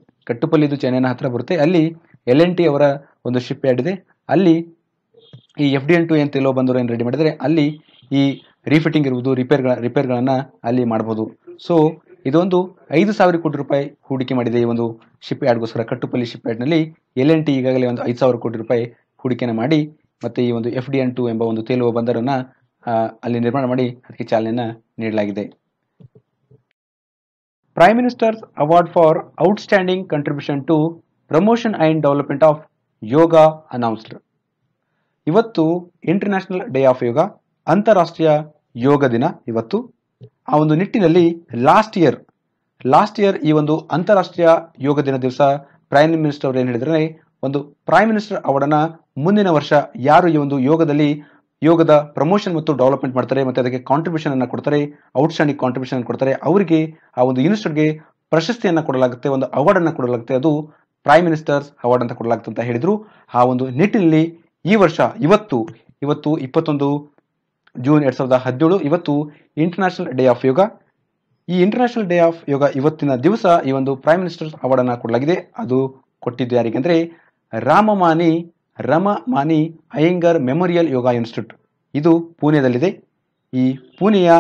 ಇದು ಚೆನ್ನೈನ ಹತ್ರ ಬರುತ್ತೆ, ಅಲ್ಲಿ LNT ಅವರ ಒಂದು ಶಿಪ್ ಯಾರ್ಡ್ ಇದೆ. ಅಲ್ಲಿ ಈ FDN2 ಏನ್ ತೇಲುವ ಬಂದರು ಏನು ರೆಡಿ ಮಾಡಿದರೆ ಅಲ್ಲಿ ಈ ರೀಫಿಟಿಂಗ್ ಇರುವುದು, ರಿಪೇರ್ಗಳನ್ನ ಅಲ್ಲಿ ಮಾಡಬಹುದು. ಸೊ ಇದೊಂದು 5,000 ಕೋಟಿ ರೂಪಾಯಿ ಹೂಡಿಕೆ ಮಾಡಿದೆ ಈ ಒಂದು ಶಿಪ್ ಯಾರ್ಡ್ಗೋಸ್ಕರ. ಕಟ್ಟುಪಲ್ಲಿ ಶಿಪ್ ಯಾರ್ಡ್ ನಲ್ಲಿ LNT ಈಗಾಗಲೇ ಒಂದು 5,000 ಕೋಟಿ ರೂಪಾಯಿ ಹೂಡಿಕೆನ ಮಾಡಿ ಮತ್ತೆ ಈ ಒಂದು FDN2 ಎಂಬ ಒಂದು ತೇಲುವ ಬಂದರನ್ನ ಅಲ್ಲಿ ನಿರ್ಮಾಣ ಮಾಡಿ ಅದಕ್ಕೆ ಚಾಲನೆಯನ್ನ ನೀಡಲಾಗಿದೆ. Prime minister's award for outstanding contribution to promotion and development of yoga announced. ಇವತ್ತು ಇಂಟರ್ನ್ಯಾಷನಲ್ ಡೇ ಆಫ್ ಯೋಗ, ಅಂತಾರಾಷ್ಟ್ರೀಯ ಯೋಗ ದಿನ ಇವತ್ತು. ಆ ಒಂದು ನಿಟ್ಟಿನಲ್ಲಿ ಲಾಸ್ಟ್ ಇಯರ್ ಈ ಒಂದು ಅಂತಾರಾಷ್ಟ್ರೀಯ ಯೋಗ ದಿನ ದಿವಸ ಪ್ರೈಮ್ ಮಿನಿಸ್ಟರ್ ಅವರು ಏನ್ ಹೇಳಿದ್ರೆ, ಒಂದು ಪ್ರೈಮ್ ಮಿನಿಸ್ಟರ್ ಅವಾರ್ಡನ್ನ ಮುಂದಿನ ವರ್ಷ ಯಾರು ಈ ಒಂದು ಯೋಗದ ಪ್ರಮೋಷನ್ ಮತ್ತು ಡೆವಲಪ್ಮೆಂಟ್ ಮಾಡ್ತಾರೆ ಮತ್ತೆ ಅದಕ್ಕೆ ಕಾಂಟ್ರಿಬ್ಯೂಷನ್ ಅನ್ನ ಕೊಡ್ತಾರೆ, ಔಟ್ಸ್ಟ್ಯಾಂಡಿಂಗ್ ಕಾಂಟ್ರಿಬ್ಯೂಷನ್ ಕೊಡ್ತಾರೆ, ಅವರಿಗೆ ಆ ಒಂದು ಯೂನಿವರ್ಸಿಟಿಗೆ ಪ್ರಶಸ್ತಿಯನ್ನ ಕೊಡಲಾಗುತ್ತೆ, ಒಂದು ಅವಾರ್ಡ್ ಅನ್ನ ಕೊಡಲಾಗುತ್ತೆ, ಅದು ಪ್ರೈಮ್ ಮಿನಿಸ್ಟರ್ಸ್ ಅವಾರ್ಡ್ ಅಂತ ಕೊಡಲಾಗುತ್ತೆ ಅಂತ ಹೇಳಿದ್ರು. ಆ ಒಂದು ನಿಟ್ಟಿನಲ್ಲಿ ಈ ವರ್ಷ ಇವತ್ತು 21 ಜೂನ್ 2017 ಇವತ್ತು ಇಂಟರ್ನ್ಯಾಷನಲ್ ಡೇ ಆಫ್ ಯೋಗ. ಈ ಇಂಟರ್ನ್ಯಾಷನಲ್ ಡೇ ಆಫ್ ಯೋಗ ಇವತ್ತಿನ ದಿವಸ ಈ ಒಂದು ಪ್ರೈಮ್ ಮಿನಿಸ್ಟರ್ ಅವಾರ್ಡ್ ಅನ್ನ ಕೊಡಲಾಗಿದೆ. ಅದು ಕೊಟ್ಟಿದ್ದು ಯಾರಿಗಂದ್ರೆ ರಮಮಾನಿ ಅಯ್ಯಂಗಾರ್ ಮೆಮೋರಿಯಲ್ ಯೋಗ ಇನ್ಸ್ಟಿಟ್ಯೂಟ್. ಇದು ಪುಣೆದಲ್ಲಿದೆ. ಈ ಪುಣೆಯ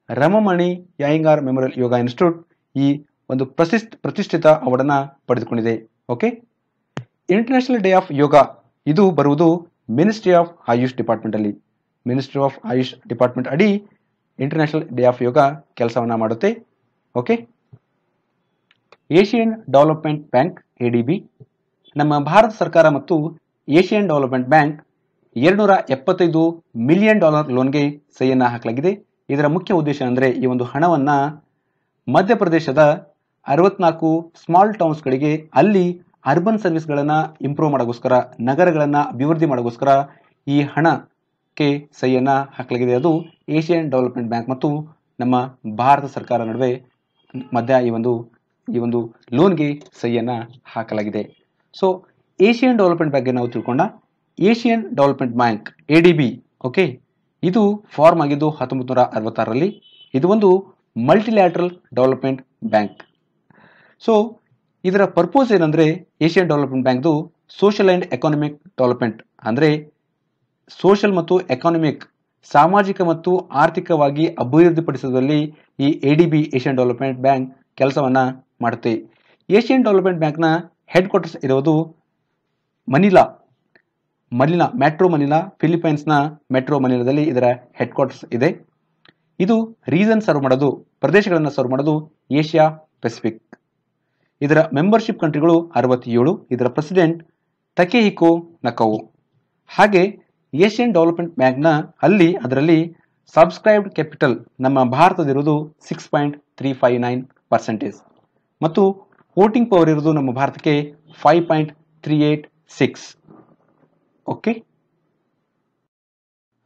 ರಮಮಣಿ ಅಯ್ಯಂಗಾರ್ ಮೆಮೋರಿಯಲ್ ಯೋಗ ಇನ್ಸ್ಟಿಟ್ಯೂಟ್ ಈ ಒಂದು ಪ್ರತಿಷ್ಠಿತ ಅವಾರ್ಡ್ ಅನ್ನ ಪಡೆದುಕೊಂಡಿದೆ. ಓಕೆ. ಇಂಟರ್ನ್ಯಾಷನಲ್ ಡೇ ಆಫ್ ಯೋಗ ಇದು ಬರುವುದು ಮಿನಿಸ್ಟ್ರಿ ಆಫ್ ಆಯುಷ್ ಡಿಪಾರ್ಟ್ಮೆಂಟ್ ಅಲ್ಲಿ. ಮಿನಿಸ್ಟ್ರಿ ಆಫ್ ಆಯುಷ್ ಡಿಪಾರ್ಟ್ಮೆಂಟ್ ಅಡಿ ಇಂಟರ್ನ್ಯಾಷನಲ್ ಡೇ ಆಫ್ ಯೋಗ ಕೆಲಸವನ್ನ ಮಾಡುತ್ತೆ. Okay. Asian development bank ADB, ನಮ್ಮ ಭಾರತ ಸರ್ಕಾರ ಮತ್ತು ಏಷಿಯನ್ ಡೆವಲಪ್ಮೆಂಟ್ ಬ್ಯಾಂಕ್ $275 ಮಿಲಿಯನ್ ಲೋನ್ಗೆ ಸಹಿಯನ್ನ ಹಾಕಲಾಗಿದೆ. ಇದರ ಮುಖ್ಯ ಉದ್ದೇಶ ಅಂದ್ರೆ ಈ ಒಂದು ಹಣವನ್ನ ಮಧ್ಯಪ್ರದೇಶದ 64 ಸ್ಮಾಲ್ ಟೌನ್ಸ್ಗಳಿಗೆ ಅಲ್ಲಿ ಅರ್ಬನ್ ಸರ್ವಿಸ್ಗಳನ್ನ ಇಂಪ್ರೂವ್ ಮಾಡೋಗೋಸ್ಕರ, ನಗರಗಳನ್ನ ಅಭಿವೃದ್ಧಿ ಮಾಡೋಗೋಸ್ಕರ ಈ ಹಣಕ್ಕೆ ಸಹಿಯನ್ನ ಹಾಕಲಾಗಿದೆ. ಅದು ಏಷಿಯನ್ ಡೆವಲಪ್ಮೆಂಟ್ ಬ್ಯಾಂಕ್ ಮತ್ತು ನಮ್ಮ ಭಾರತ ಸರ್ಕಾರ ನಡುವೆ ಮಧ್ಯ ಈ ಒಂದು ಲೋನ್ಗೆ ಸಹಿಯನ್ನು ಹಾಕಲಾಗಿದೆ. ಸೊ ಏಷಿಯನ್ ಡೆವಲಪ್ಮೆಂಟ್ ಬಗ್ಗೆ ನಾವು ತಿಳ್ಕೊಂಡ Asian development bank ADB, okay, ಇದು ಫಾರ್ಮ್ ಆಗಿದ್ದು 1966ರಲ್ಲಿ. ಇದು ಒಂದು ಮಲ್ಟಿಲ್ಯಾಟ್ರಲ್ ಡೆವಲಪ್ಮೆಂಟ್ ಬ್ಯಾಂಕ್. ಸೊ ಇದರ ಪರ್ಪೋಸ್ ಏನಂದ್ರೆ ಏಷಿಯನ್ ಡೆವಲಪ್ಮೆಂಟ್ ಬ್ಯಾಂಕ್ದು ಸೋಷಿಯಲ್ ಅಂಡ್ ಎಕಾನಮಿಕ್ ಡೆವಲಪ್ಮೆಂಟ್, ಅಂದ್ರೆ ಸೋಷಿಯಲ್ ಮತ್ತು ಎಕಾನಮಿಕ್, ಸಾಮಾಜಿಕ ಮತ್ತು ಆರ್ಥಿಕವಾಗಿ ಅಭಿವೃದ್ಧಿಪಡಿಸುವುದರಲ್ಲಿ ಈ ADB ಏಷಿಯನ್ ಡೆವಲಪ್ಮೆಂಟ್ ಬ್ಯಾಂಕ್ ಕೆಲಸವನ್ನ ಮಾಡುತ್ತೆ. ಏಷಿಯನ್ ಡೆವಲಪ್ಮೆಂಟ್ ಬ್ಯಾಂಕ್ನ ಹೆಡ್ ಕ್ವಾರ್ಟರ್ಸ್ ಇರುವುದು ಮನಿಲಾ, ಮೆಟ್ರೋ ಮನಿಲಾ, ಫಿಲಿಪೈನ್ಸ್ನ ಮೆಟ್ರೋ ಮನಿಲಾದಲ್ಲಿ ಇದರ ಹೆಡ್ ಕ್ವಾರ್ಟರ್ಸ್ ಇದೆ. ಇದು ರೀಜನ್ ಸರ್ವ್ ಮಾಡೋದು, ಪ್ರದೇಶಗಳನ್ನು ಸರ್ವ್ ಮಾಡೋದು ಏಷ್ಯಾ ಪೆಸಿಫಿಕ್. ಇದರ ಮೆಂಬರ್ಶಿಪ್ ಕಂಟ್ರಿಗಳು 67. ಇದರ ಪ್ರೆಸಿಡೆಂಟ್ ತಕೆಹಿಕೋ ನಕವು. ಹಾಗೆ ಏಷಿಯನ್ ಡೆವಲಪ್ಮೆಂಟ್ ಬ್ಯಾಂಕ್ನ ಅದರಲ್ಲಿ ಸಬ್ಸ್ಕ್ರೈಬ್ಡ್ ಕ್ಯಾಪಿಟಲ್ ನಮ್ಮ ಭಾರತದಿರುವುದು 6.359% ಮತ್ತು ವೋಟಿಂಗ್ ಪವರ್ ಇರುವುದು ನಮ್ಮ ಭಾರತಕ್ಕೆ 5.386. ಓಕೆ,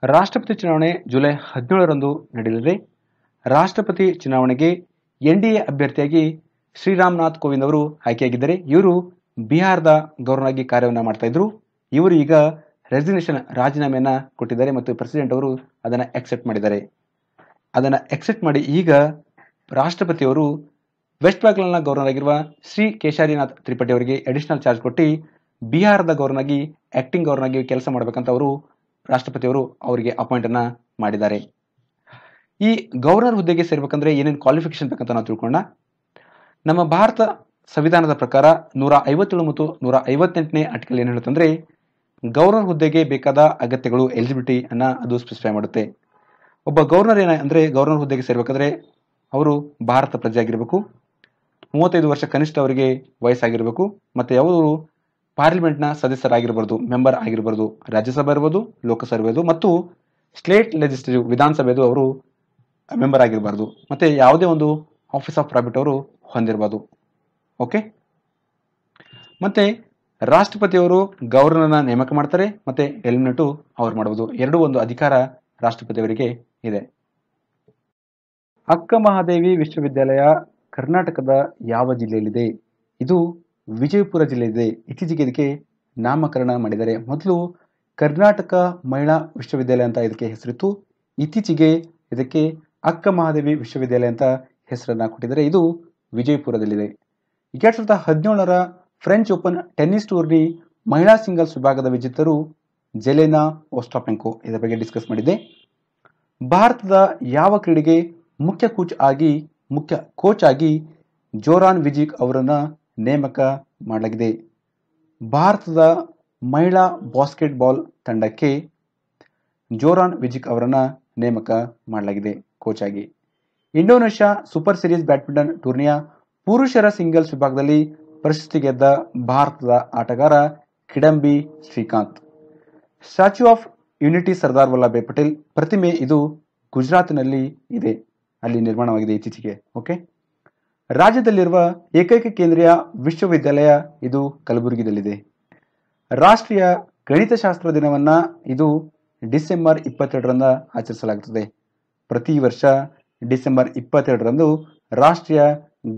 ರಾಷ್ಟ್ರಪತಿ ಚುನಾವಣೆ ಜುಲೈ 17ರಂದು ನಡೆಯಲಿದೆ. ರಾಷ್ಟ್ರಪತಿ ಚುನಾವಣೆಗೆ NDA ಅಭ್ಯರ್ಥಿಯಾಗಿ ಶ್ರೀರಾಮನಾಥ್ ಕೋವಿಂದ್ ಅವರು ಆಯ್ಕೆಯಾಗಿದ್ದಾರೆ. ಇವರು ಬಿಹಾರದ ಗವರ್ನರ್ ಆಗಿ ಕಾರ್ಯವನ್ನು ಮಾಡ್ತಾ ಇದ್ರು. ಇವರು ಈಗ ರಾಜೀನಾಮೆಯನ್ನ ಕೊಟ್ಟಿದ್ದಾರೆ ಮತ್ತು ಪ್ರೆಸಿಡೆಂಟ್ ಅವರು ಅದನ್ನು ಅಕ್ಸೆಪ್ಟ್ ಮಾಡಿದ್ದಾರೆ. ಅದನ್ನು ಅಕ್ಸೆಪ್ಟ್ ಮಾಡಿ ಈಗ ರಾಷ್ಟ್ರಪತಿಯವರು ವೆಸ್ಟ್ ಬೆಂಗಾಲ್ನ ಗವರ್ನರ್ ಆಗಿರುವ ಶ್ರೀ ಕೇಶರಿನಾಥ್ ತ್ರಿಪಾಠಿ ಅವರಿಗೆ ಅಡಿಷನಲ್ ಚಾರ್ಜ್ ಕೊಟ್ಟು ಬಿಹಾರದ ಗವರ್ನರ್ ಆಗಿ ಆಕ್ಟಿಂಗ್ ಗವರ್ನರ್ ಆಗಿ ಕೆಲಸ ಮಾಡಬೇಕಂತ ರಾಷ್ಟ್ರಪತಿಯವರು ಅವರಿಗೆ ಅಪಾಯಿಂಟ್ ಅನ್ನ ಮಾಡಿದ್ದಾರೆ. ಈ ಗವರ್ನರ್ ಹುದ್ದೆಗೆ ಸೇರ್ಬೇಕಂದ್ರೆ ಏನೇನು ಕ್ವಾಲಿಫಿಕೇಶನ್ ಬೇಕಂತ ನಾವು ತಿಳ್ಕೊಂಡ. ನಮ್ಮ ಭಾರತ ಸಂವಿಧಾನದ ಪ್ರಕಾರ 157 ಮತ್ತು 158ನೇ ಆರ್ಟಿಕಲ್ ಏನು ಹೇಳುತ್ತಂದ್ರೆ ಗವರ್ನರ್ ಹುದ್ದೆಗೆ ಬೇಕಾದ ಅಗತ್ಯಗಳು, ಎಲಿಜಿಬಿಲಿಟಿ ಅನ್ನ ಅದು ಸ್ಪೆಸಿಫೈ ಮಾಡುತ್ತೆ. ಒಬ್ಬ ಗವರ್ನರ್ ಗವರ್ನರ್ ಹುದ್ದೆಗೆ ಸೇರ್ಬೇಕಾದ್ರೆ ಅವರು ಭಾರತ ಪ್ರಜೆ ಆಗಿರಬೇಕು, 35 ವರ್ಷ ಕನಿಷ್ಠ ಅವರಿಗೆ ವಯಸ್ಸಾಗಿರಬೇಕು, ಮತ್ತೆ ಅವರು ಪಾರ್ಲಿಮೆಂಟ್ನ ಸದಸ್ಯರಾಗಿರಬಾರ್ದು, ಮೆಂಬರ್ ಆಗಿರಬಾರ್ದು, ರಾಜ್ಯಸಭೆ ಇರ್ಬೋದು, ಲೋಕಸಭೆ ಇರ್ಬೋದು ಮತ್ತು ಸ್ಟೇಟ್ ಲೆಜಿಸ್ಲೇಟಿವ್ ವಿಧಾನಸಭೆದು ಅವರು ಮೆಂಬರ್ ಆಗಿರಬಾರ್ದು, ಮತ್ತೆ ಯಾವುದೇ ಒಂದು ಆಫೀಸ್ ಆಫ್ ಪ್ರಾಫಿಟ್ ಅವರು ಹೊಂದಿರಬಾರ್ದು. ಓಕೆ, ಮತ್ತೆ ರಾಷ್ಟ್ರಪತಿಯವರು ಗವರ್ನರ್ನ ನೇಮಕ ಮಾಡ್ತಾರೆ ಮತ್ತೆ ಎಲಿಮಿನೇಟು ಅವ್ರು ಮಾಡಬಹುದು. ಎರಡೂ ಒಂದು ಅಧಿಕಾರ ರಾಷ್ಟ್ರಪತಿಯವರಿಗೆ ಇದೆ. ಅಕ್ಕ ಮಹಾದೇವಿ ವಿಶ್ವವಿದ್ಯಾಲಯ ಕರ್ನಾಟಕದ ಯಾವ ಜಿಲ್ಲೆಯಲ್ಲಿದೆ? ಇದು ವಿಜಯಪುರ ಜಿಲ್ಲೆಯಿದೆ. ಇತ್ತೀಚೆಗೆ ಇದಕ್ಕೆ ನಾಮಕರಣ ಮಾಡಿದ್ದಾರೆ. ಮೊದಲು ಕರ್ನಾಟಕ ಮಹಿಳಾ ವಿಶ್ವವಿದ್ಯಾಲಯ ಅಂತ ಇದಕ್ಕೆ ಹೆಸರಿತ್ತು. ಇತ್ತೀಚೆಗೆ ಇದಕ್ಕೆ ಅಕ್ಕ ಮಹಾದೇವಿ ವಿಶ್ವವಿದ್ಯಾಲಯ ಅಂತ ಹೆಸರನ್ನ ಕೊಟ್ಟಿದ್ದಾರೆ. ಇದು ವಿಜಯಪುರದಲ್ಲಿದೆ. 2017ರ ಫ್ರೆಂಚ್ ಓಪನ್ ಟೆನ್ನಿಸ್ ಟೂರ್ನಿ ಮಹಿಳಾ ಸಿಂಗಲ್ಸ್ ವಿಭಾಗದ ವಿಜೇತರು ಜೆಲೆನಾ ಓಸ್ಟಾಪೆಂಕೋ. ಇದರ ಬಗ್ಗೆ ಡಿಸ್ಕಸ್ ಮಾಡಿದ್ದೆ. ಭಾರತದ ಯಾವ ಕ್ರೀಡೆಗೆ ಮುಖ್ಯ ಕೋಚ್ ಆಗಿ ಜೋರಾನ್ ವಿಜಿಕ್ ಅವರನ್ನ ನೇಮಕ ಮಾಡಲಾಗಿದೆ? ಭಾರತದ ಮಹಿಳಾ ಬಾಸ್ಕೆಟ್ಬಾಲ್ ತಂಡಕ್ಕೆ ಜೋರಾನ್ ವಿಜಿಕ್ ಅವರನ್ನ ನೇಮಕ ಮಾಡಲಾಗಿದೆ ಕೋಚ್ ಆಗಿ. ಇಂಡೋನೇಷ್ಯಾ ಸೂಪರ್ ಸೀರೀಸ್ ಬ್ಯಾಡ್ಮಿಂಟನ್ ಟೂರ್ನಿಯ ಪುರುಷರ ಸಿಂಗಲ್ಸ್ ವಿಭಾಗದಲ್ಲಿ ಪ್ರಶಸ್ತಿ ಗೆದ್ದ ಭಾರತದ ಆಟಗಾರ Kidambi Srikanth. Statue of unity Sardar Vallabhbhai Patel ಪ್ರತಿಮೆ ಇದು ಗುಜರಾತ್ನಲ್ಲಿ ಇದೆ, ಅಲ್ಲಿ ನಿರ್ಮಾಣವಾಗಿದೆ ಇತ್ತೀಚೆಗೆ. ಓಕೆ, ರಾಜ್ಯದಲ್ಲಿರುವ ಏಕೈಕ ಕೇಂದ್ರೀಯ ವಿಶ್ವವಿದ್ಯಾಲಯ ಇದು ಕಲಬುರಗಿಯಲ್ಲಿದೆ. ರಾಷ್ಟ್ರೀಯ ಗಣಿತಶಾಸ್ತ್ರ ದಿನವನ್ನ ಇದು ಡಿಸೆಂಬರ್ 22ರಂದ ಆಚರಿಸಲಾಗುತ್ತದೆ. ಪ್ರತಿ ವರ್ಷ ಡಿಸೆಂಬರ್ 22ರಂದು ರಾಷ್ಟ್ರೀಯ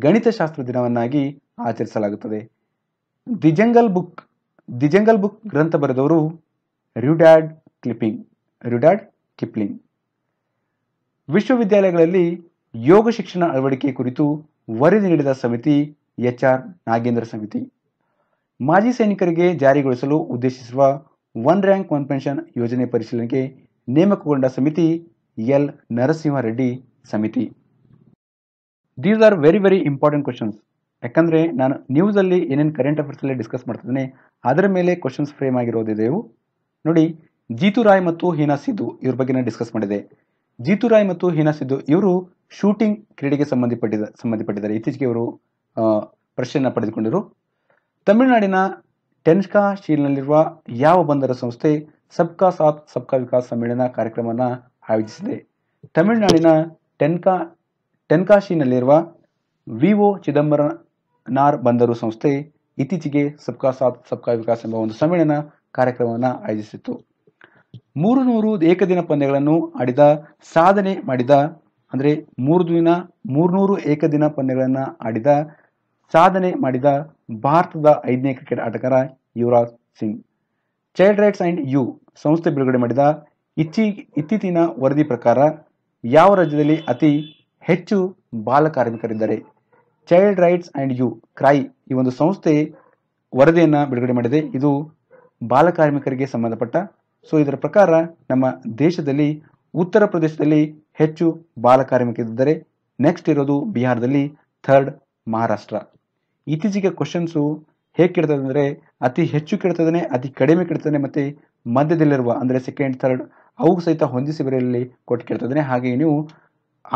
ಗಣಿತಶಾಸ್ತ್ರ ದಿನವನ್ನಾಗಿ ಆಚರಿಸಲಾಗುತ್ತದೆ. ದಿ ಜಂಗಲ್ ಬುಕ್ ಗ್ರಂಥ ಬರೆದವರು ರುಡ್ಯಾರ್ಡ್ ಕಿಪ್ಲಿಂಗ್. ವಿಶ್ವವಿದ್ಯಾಲಯಗಳಲ್ಲಿ ಯೋಗ ಶಿಕ್ಷಣ ಅಳವಡಿಕೆ ಕುರಿತು ವರದಿ ನೀಡಿದ ಸಮಿತಿ HR ನಾಗೇಂದ್ರ ಸಮಿತಿ. ಮಾಜಿ ಸೈನಿಕರಿಗೆ ಜಾರಿಗೊಳಿಸಲು ಉದ್ದೇಶಿಸಿರುವ ಒನ್ ರ್ಯಾಂಕ್ ಒನ್ ಪೆನ್ಷನ್ ಯೋಜನೆ ಪರಿಶೀಲನೆಗೆ ನೇಮಕಗೊಂಡ ಸಮಿತಿ L ನರಸಿಂಹ ರೆಡ್ಡಿ ಸಮಿತಿ. These are very very important questions. ಯಾಕಂದ್ರೆ ನಾನು ನ್ಯೂಸ್ ಅಲ್ಲಿ ಏನೇನು ಕರೆಂಟ್ ಅಫೇರ್ಸ್ ಅಲ್ಲಿ ಡಿಸ್ಕಸ್ ಮಾಡ್ತಿದ್ದೇನೆ ಅದರ ಮೇಲೆ ಕ್ವಶನ್ಸ್ ಫ್ರೇಮ್ ಆಗಿರೋದಿದೆವು. ನೋಡಿ, ಜೀತು ರಾಯ್ ಮತ್ತು ಹೀನಾ ಸಿದ್ದು ಇವ್ರ ಬಗ್ಗೆ ನಾನು ಡಿಸ್ಕಸ್ ಮಾಡಿದೆ. ಜೀತು ರಾಯ್ ಮತ್ತು ಹೀನಾ ಸಿದ್ದು ಇವರು ಶೂಟಿಂಗ್ ಕ್ರೀಡೆಗೆ ಸಂಬಂಧಪಟ್ಟಿದ್ದಾರೆ. ಇತ್ತೀಚೆಗೆ ಇವರು ಪ್ರಶಸ್ತಿಯನ್ನು ಪಡೆದುಕೊಂಡಿರು. ತಮಿಳುನಾಡಿನ ಟೆನ್ಕಾಶಿನಲ್ಲಿರುವ ಯಾವ ಬಂದರ ಸಂಸ್ಥೆ ಸಬ್ಕಾ ಸಾಥ್ ಸಬ್ಕಾ ವಿಕಾಸ್ ಸಮ್ಮೇಳನ ಕಾರ್ಯಕ್ರಮವನ್ನು ಆಯೋಜಿಸಿದೆ? ತಮಿಳುನಾಡಿನ ಟೆನ್ಕಾಶಿನಲ್ಲಿರುವ ವಿಒ ಚಿದಂಬರನಾರ್ ಬಂದರು ಸಂಸ್ಥೆ ಇತ್ತೀಚೆಗೆ ಸಬ್ಕಾ ಸಾಥ್ ಸಬ್ಕಾ ವಿಕಾಸ್ ಎಂಬ ಒಂದು ಸಮ್ಮೇಳನ ಕಾರ್ಯಕ್ರಮವನ್ನು ಆಯೋಜಿಸಿತ್ತು. 300 ಏಕದಿನ ಪಂದ್ಯಗಳನ್ನು ಆಡಿದ ಸಾಧನೆ ಮಾಡಿದ ಅಂದರೆ 3 ದಿನ 300 ಏಕದಿನ ಪಂದ್ಯಗಳನ್ನು ಆಡಿದ ಸಾಧನೆ ಮಾಡಿದ ಭಾರತದ 5ನೇ ಕ್ರಿಕೆಟ್ ಆಟಗಾರ Yuvraj Singh. Child rights and you ಸಂಸ್ಥೆ ಬಿಡುಗಡೆ ಮಾಡಿದ ಇತ್ತೀಚಿನ ವರದಿ ಪ್ರಕಾರ ಯಾವ ರಾಜ್ಯದಲ್ಲಿ ಅತಿ ಹೆಚ್ಚು ಬಾಲ ಕಾರ್ಮಿಕರಿದ್ದಾರೆ? Child rights and you CRY ಈ ಒಂದು ಸಂಸ್ಥೆ ವರದಿಯನ್ನು ಬಿಡುಗಡೆ ಮಾಡಿದೆ. ಇದು ಬಾಲ ಕಾರ್ಮಿಕರಿಗೆ ಸಂಬಂಧಪಟ್ಟ. ಸೊ ಇದರ ಪ್ರಕಾರ ನಮ್ಮ ದೇಶದಲ್ಲಿ ಉತ್ತರ ಪ್ರದೇಶದಲ್ಲಿ ಹೆಚ್ಚು ಬಾಲ ಕಾರ್ಮಿಕರಿದ್ದಾರೆ. ನೆಕ್ಸ್ಟ್ ಇರೋದು ಬಿಹಾರದಲ್ಲಿ, ಥರ್ಡ್ ಮಹಾರಾಷ್ಟ್ರ. ಇತ್ತೀಚೆಗೆ ಕ್ವಶನ್ಸು ಹೇಗೆ ಕೇಳ್ತದೆ ಅಂದರೆ ಅತಿ ಹೆಚ್ಚು ಕೇಳ್ತದೆ, ಅತಿ ಕಡಿಮೆ ಕೇಳ್ತದೆ, ಮತ್ತು ಮಧ್ಯದಲ್ಲಿರುವ ಅಂದರೆ ಸೆಕೆಂಡ್ ಥರ್ಡ್ ಅವು ಸಹಿತ ಹೊಂದಿಸಿ ಬರೆಯಲ್ಲಿ ಕೊಟ್ಟು ಕೇಳ್ತದೆ. ಹಾಗೆ ನೀವು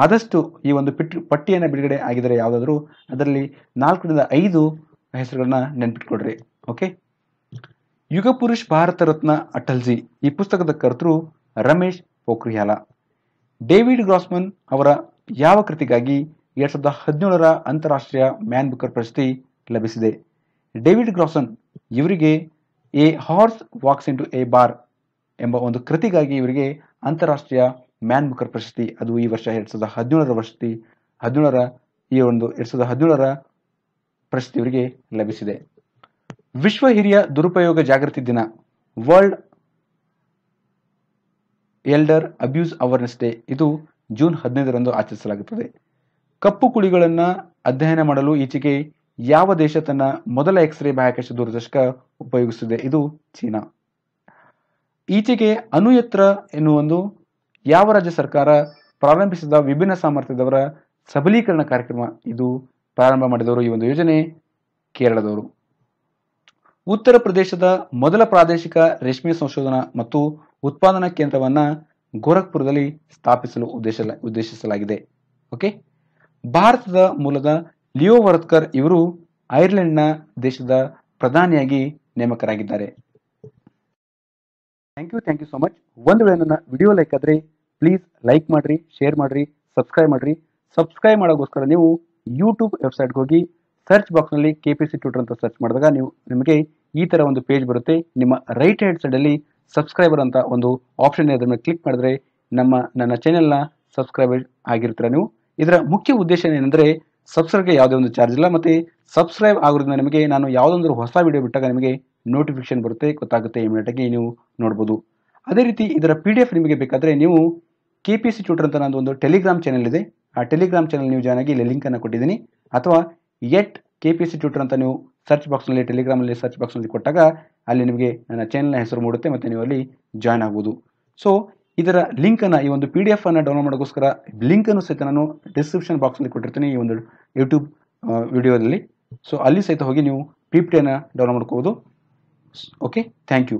ಆದಷ್ಟು ಈ ಒಂದು ಪಟ್ಟಿಯನ್ನು ಬಿಡುಗಡೆ ಆಗಿದರೆ ಯಾವುದಾದ್ರೂ ಅದರಲ್ಲಿ 4 ರಿಂದ 5 ಹೆಸರುಗಳನ್ನ ನೆನ್ಪಿಟ್ಕೊಡ್ರಿ. ಓಕೆ. ಯುಗ ಪುರುಷ್ ಭಾರತ ರತ್ನ ಅಟಲ್ಜಿ ಈ ಪುಸ್ತಕದ ಕರ್ತೃ ರಮೇಶ್ ಪೋಖ್ರಿಯಾಲ. ಡೇವಿಡ್ ಗ್ರಾಸ್ಮನ್ ಅವರ ಯಾವ ಕೃತಿಗಾಗಿ 2017ರ ಅಂತಾರಾಷ್ಟ್ರೀಯ ಮ್ಯಾನ್ ಬುಕರ್ ಪ್ರಶಸ್ತಿ ಲಭಿಸಿದೆ? ಡೇವಿಡ್ ಗ್ರಾಸ್ಮನ್ ಇವರಿಗೆ A horse walks into A bar ಎಂಬ ಒಂದು ಕೃತಿಗಾಗಿ ಇವರಿಗೆ ಅಂತಾರಾಷ್ಟ್ರೀಯ ಮ್ಯಾನ್ ಬುಕರ್ ಪ್ರಶಸ್ತಿ ಅದು ಈ ವರ್ಷ 2017ರ ಪ್ರಶಸ್ತಿ ಇವರಿಗೆ ಲಭಿಸಿದೆ. ವಿಶ್ವ ಹಿರಿಯ ದುರುಪಯೋಗ ಜಾಗೃತಿ ದಿನ, world elder abuse awareness day, ಇದು ಜೂನ್ 15ರಂದು ಆಚರಿಸಲಾಗುತ್ತದೆ. ಕಪ್ಪು ಕುಳಿಗಳನ್ನು ಅಧ್ಯಯನ ಮಾಡಲು ಈಚೆಗೆ ಯಾವ ದೇಶ ತನ್ನ ಮೊದಲ ಎಕ್ಸ್ರೇ ಬಾಹ್ಯಾಕಾಶ ದೂರದರ್ಶಕ ಉಪಯೋಗಿಸಿದೆ? ಇದು ಚೀನಾ. ಈಚೆಗೆ ಅಣುಯಂತ್ರ ಎನ್ನುವ ಒಂದು ಯಾವ ರಾಜ್ಯ ಸರ್ಕಾರ ಪ್ರಾರಂಭಿಸಿದ ವಿಭಿನ್ನ ಸಾಮರ್ಥ್ಯದವರ ಸಬಲೀಕರಣ ಕಾರ್ಯಕ್ರಮ? ಇದು ಪ್ರಾರಂಭ ಮಾಡಿದವರು ಈ ಒಂದು ಯೋಜನೆ ಕೇರಳದವರು. ಉತ್ತರ ಪ್ರದೇಶದ ಮೊದಲ ಪ್ರಾದೇಶಿಕ ರೇಷ್ಮೆ ಸಂಶೋಧನಾ ಮತ್ತು ಉತ್ಪಾದನಾ ಕೇಂದ್ರವನ್ನ ಗೋರಖ್ಪುರದಲ್ಲಿ ಸ್ಥಾಪಿಸಲು ಉದ್ದೇಶಿಸಲಾಗಿದೆ. ಓಕೆ. ಭಾರತದ ಮೂಲದ ಲಿಯೋ ವರದ್ಕರ್ ಇವರು ಐರ್ಲೆಂಡ್ನ ದೇಶದ ಪ್ರಧಾನಿಯಾಗಿ ನೇಮಕರಾಗಿದ್ದಾರೆ. Thank you so much. ಒಂದು ವೇಳೆ ನನ್ನ ವಿಡಿಯೋ ಲೈಕ್ ಆದರೆ ಪ್ಲೀಸ್ ಲೈಕ್ ಮಾಡ್ರಿ, ಶೇರ್ ಮಾಡ್ರಿ, ಸಬ್ಸ್ಕ್ರೈಬ್ ಮಾಡ್ರಿ. ಸಬ್ಸ್ಕ್ರೈಬ್ ಮಾಡೋಕ್ಕೋಸ್ಕರ ನೀವು ಯೂಟ್ಯೂಬ್ ವೆಬ್ಸೈಟ್ಗೆ ಹೋಗಿ ಸರ್ಚ್ ಬಾಕ್ಸ್ನಲ್ಲಿ KPC ಟ್ಯೂಟರ್ ಅಂತ ಸರ್ಚ್ ಮಾಡಿದಾಗ ನಿಮಗೆ ಈ ಥರ ಒಂದು ಪೇಜ್ ಬರುತ್ತೆ. ನಿಮ್ಮ ರೈಟ್ ಹ್ಯಾಂಡ್ ಸೈಡಲ್ಲಿ ಸಬ್ಸ್ಕ್ರೈಬರ್ ಅಂತ ಒಂದು ಆಪ್ಷನ್ ಇದೆ, ಅದರ ಮೇಲೆ ಕ್ಲಿಕ್ ಮಾಡಿದ್ರೆ ನನ್ನ ಚಾನೆಲ್ನ ಸಬ್ಸ್ಕ್ರೈಬರ್ ಆಗಿರ್ತೀರ ನೀವು. ಇದರ ಮುಖ್ಯ ಉದ್ದೇಶ ಏನಂದರೆ ಸಬ್ಸ್ಕ್ರೈಬ್ಗೆ ಯಾವುದೇ ಒಂದು ಚಾರ್ಜ್ ಇಲ್ಲ, ಮತ್ತು ಸಬ್ಸ್ಕ್ರೈಬ್ ಆಗೋದ್ರಿಂದ ನಿಮಗೆ ನಾನು ಯಾವುದೊಂದು ಹೊಸ ವಿಡಿಯೋ ಬಿಟ್ಟಾಗ ನಿಮಗೆ ನೋಟಿಫಿಕೇಶನ್ ಬರುತ್ತೆ, ಗೊತ್ತಾಗುತ್ತೆ, ಇಮಿಡಿಯೇಟಾಗಿ ನೀವು ನೋಡ್ಬೋದು. ಅದೇ ರೀತಿ ಇದರ PDF ನಿಮಗೆ ಬೇಕಾದರೆ ನೀವು KPC ಟ್ಯೂಟರ್ ಅಂತ ನಂದು ಒಂದು ಟೆಲಿಗ್ರಾಮ್ ಚಾನಲ್ ಇದೆ. ಆ ಟೆಲಿಗ್ರಾಮ್ ಚಾನಲ್ ನೀವು ಜಾಯ್ನ್ ಆಗಿ ಇಲ್ಲಿ ಲಿಂಕನ್ನು ಕೊಟ್ಟಿದ್ದೀನಿ. ಅಥವಾ KPC ಟ್ಯೂಟರ್ ಅಂತ ನೀವು ಸರ್ಚ್ ಬಾಕ್ಸ್ನಲ್ಲಿ ಟೆಲಿಗ್ರಾಮಲ್ಲಿ ಸರ್ಚ್ ಬಾಕ್ಸ್ನಲ್ಲಿ ಕೊಟ್ಟಾಗ ಅಲ್ಲಿ ನಿಮಗೆ ನನ್ನ ಚಾನಲ್ನ ಹೆಸರು ಮೂಡುತ್ತೆ, ಮತ್ತು ನೀವು ಅಲ್ಲಿ ಜಾಯ್ನ್ ಆಗ್ಬೋದು. ಸೊ ಇದರ ಲಿಂಕನ್ನು ಈ ಒಂದು PDF ಅನ್ನು ಡೌನ್ಲೋಡ್ ಮಾಡೋಕ್ಕೋಸ್ಕರ ಲಿಂಕನ್ನು ಸಹಿತ ನಾನು ಡಿಸ್ಕ್ರಿಪ್ಷನ್ ಬಾಕ್ಸಲ್ಲಿ ಕೊಟ್ಟಿರ್ತೀನಿ ಈ ಒಂದು ಯೂಟ್ಯೂಬ್ ವಿಡಿಯೋದಲ್ಲಿ. ಸೊ ಅಲ್ಲಿ ಸಹಿತ ಹೋಗಿ ನೀವು PPT ಅನ್ನು ಡೌನ್ಲೋಡ್ ಮಾಡ್ಕೋಬೋದು. Okay, thank you.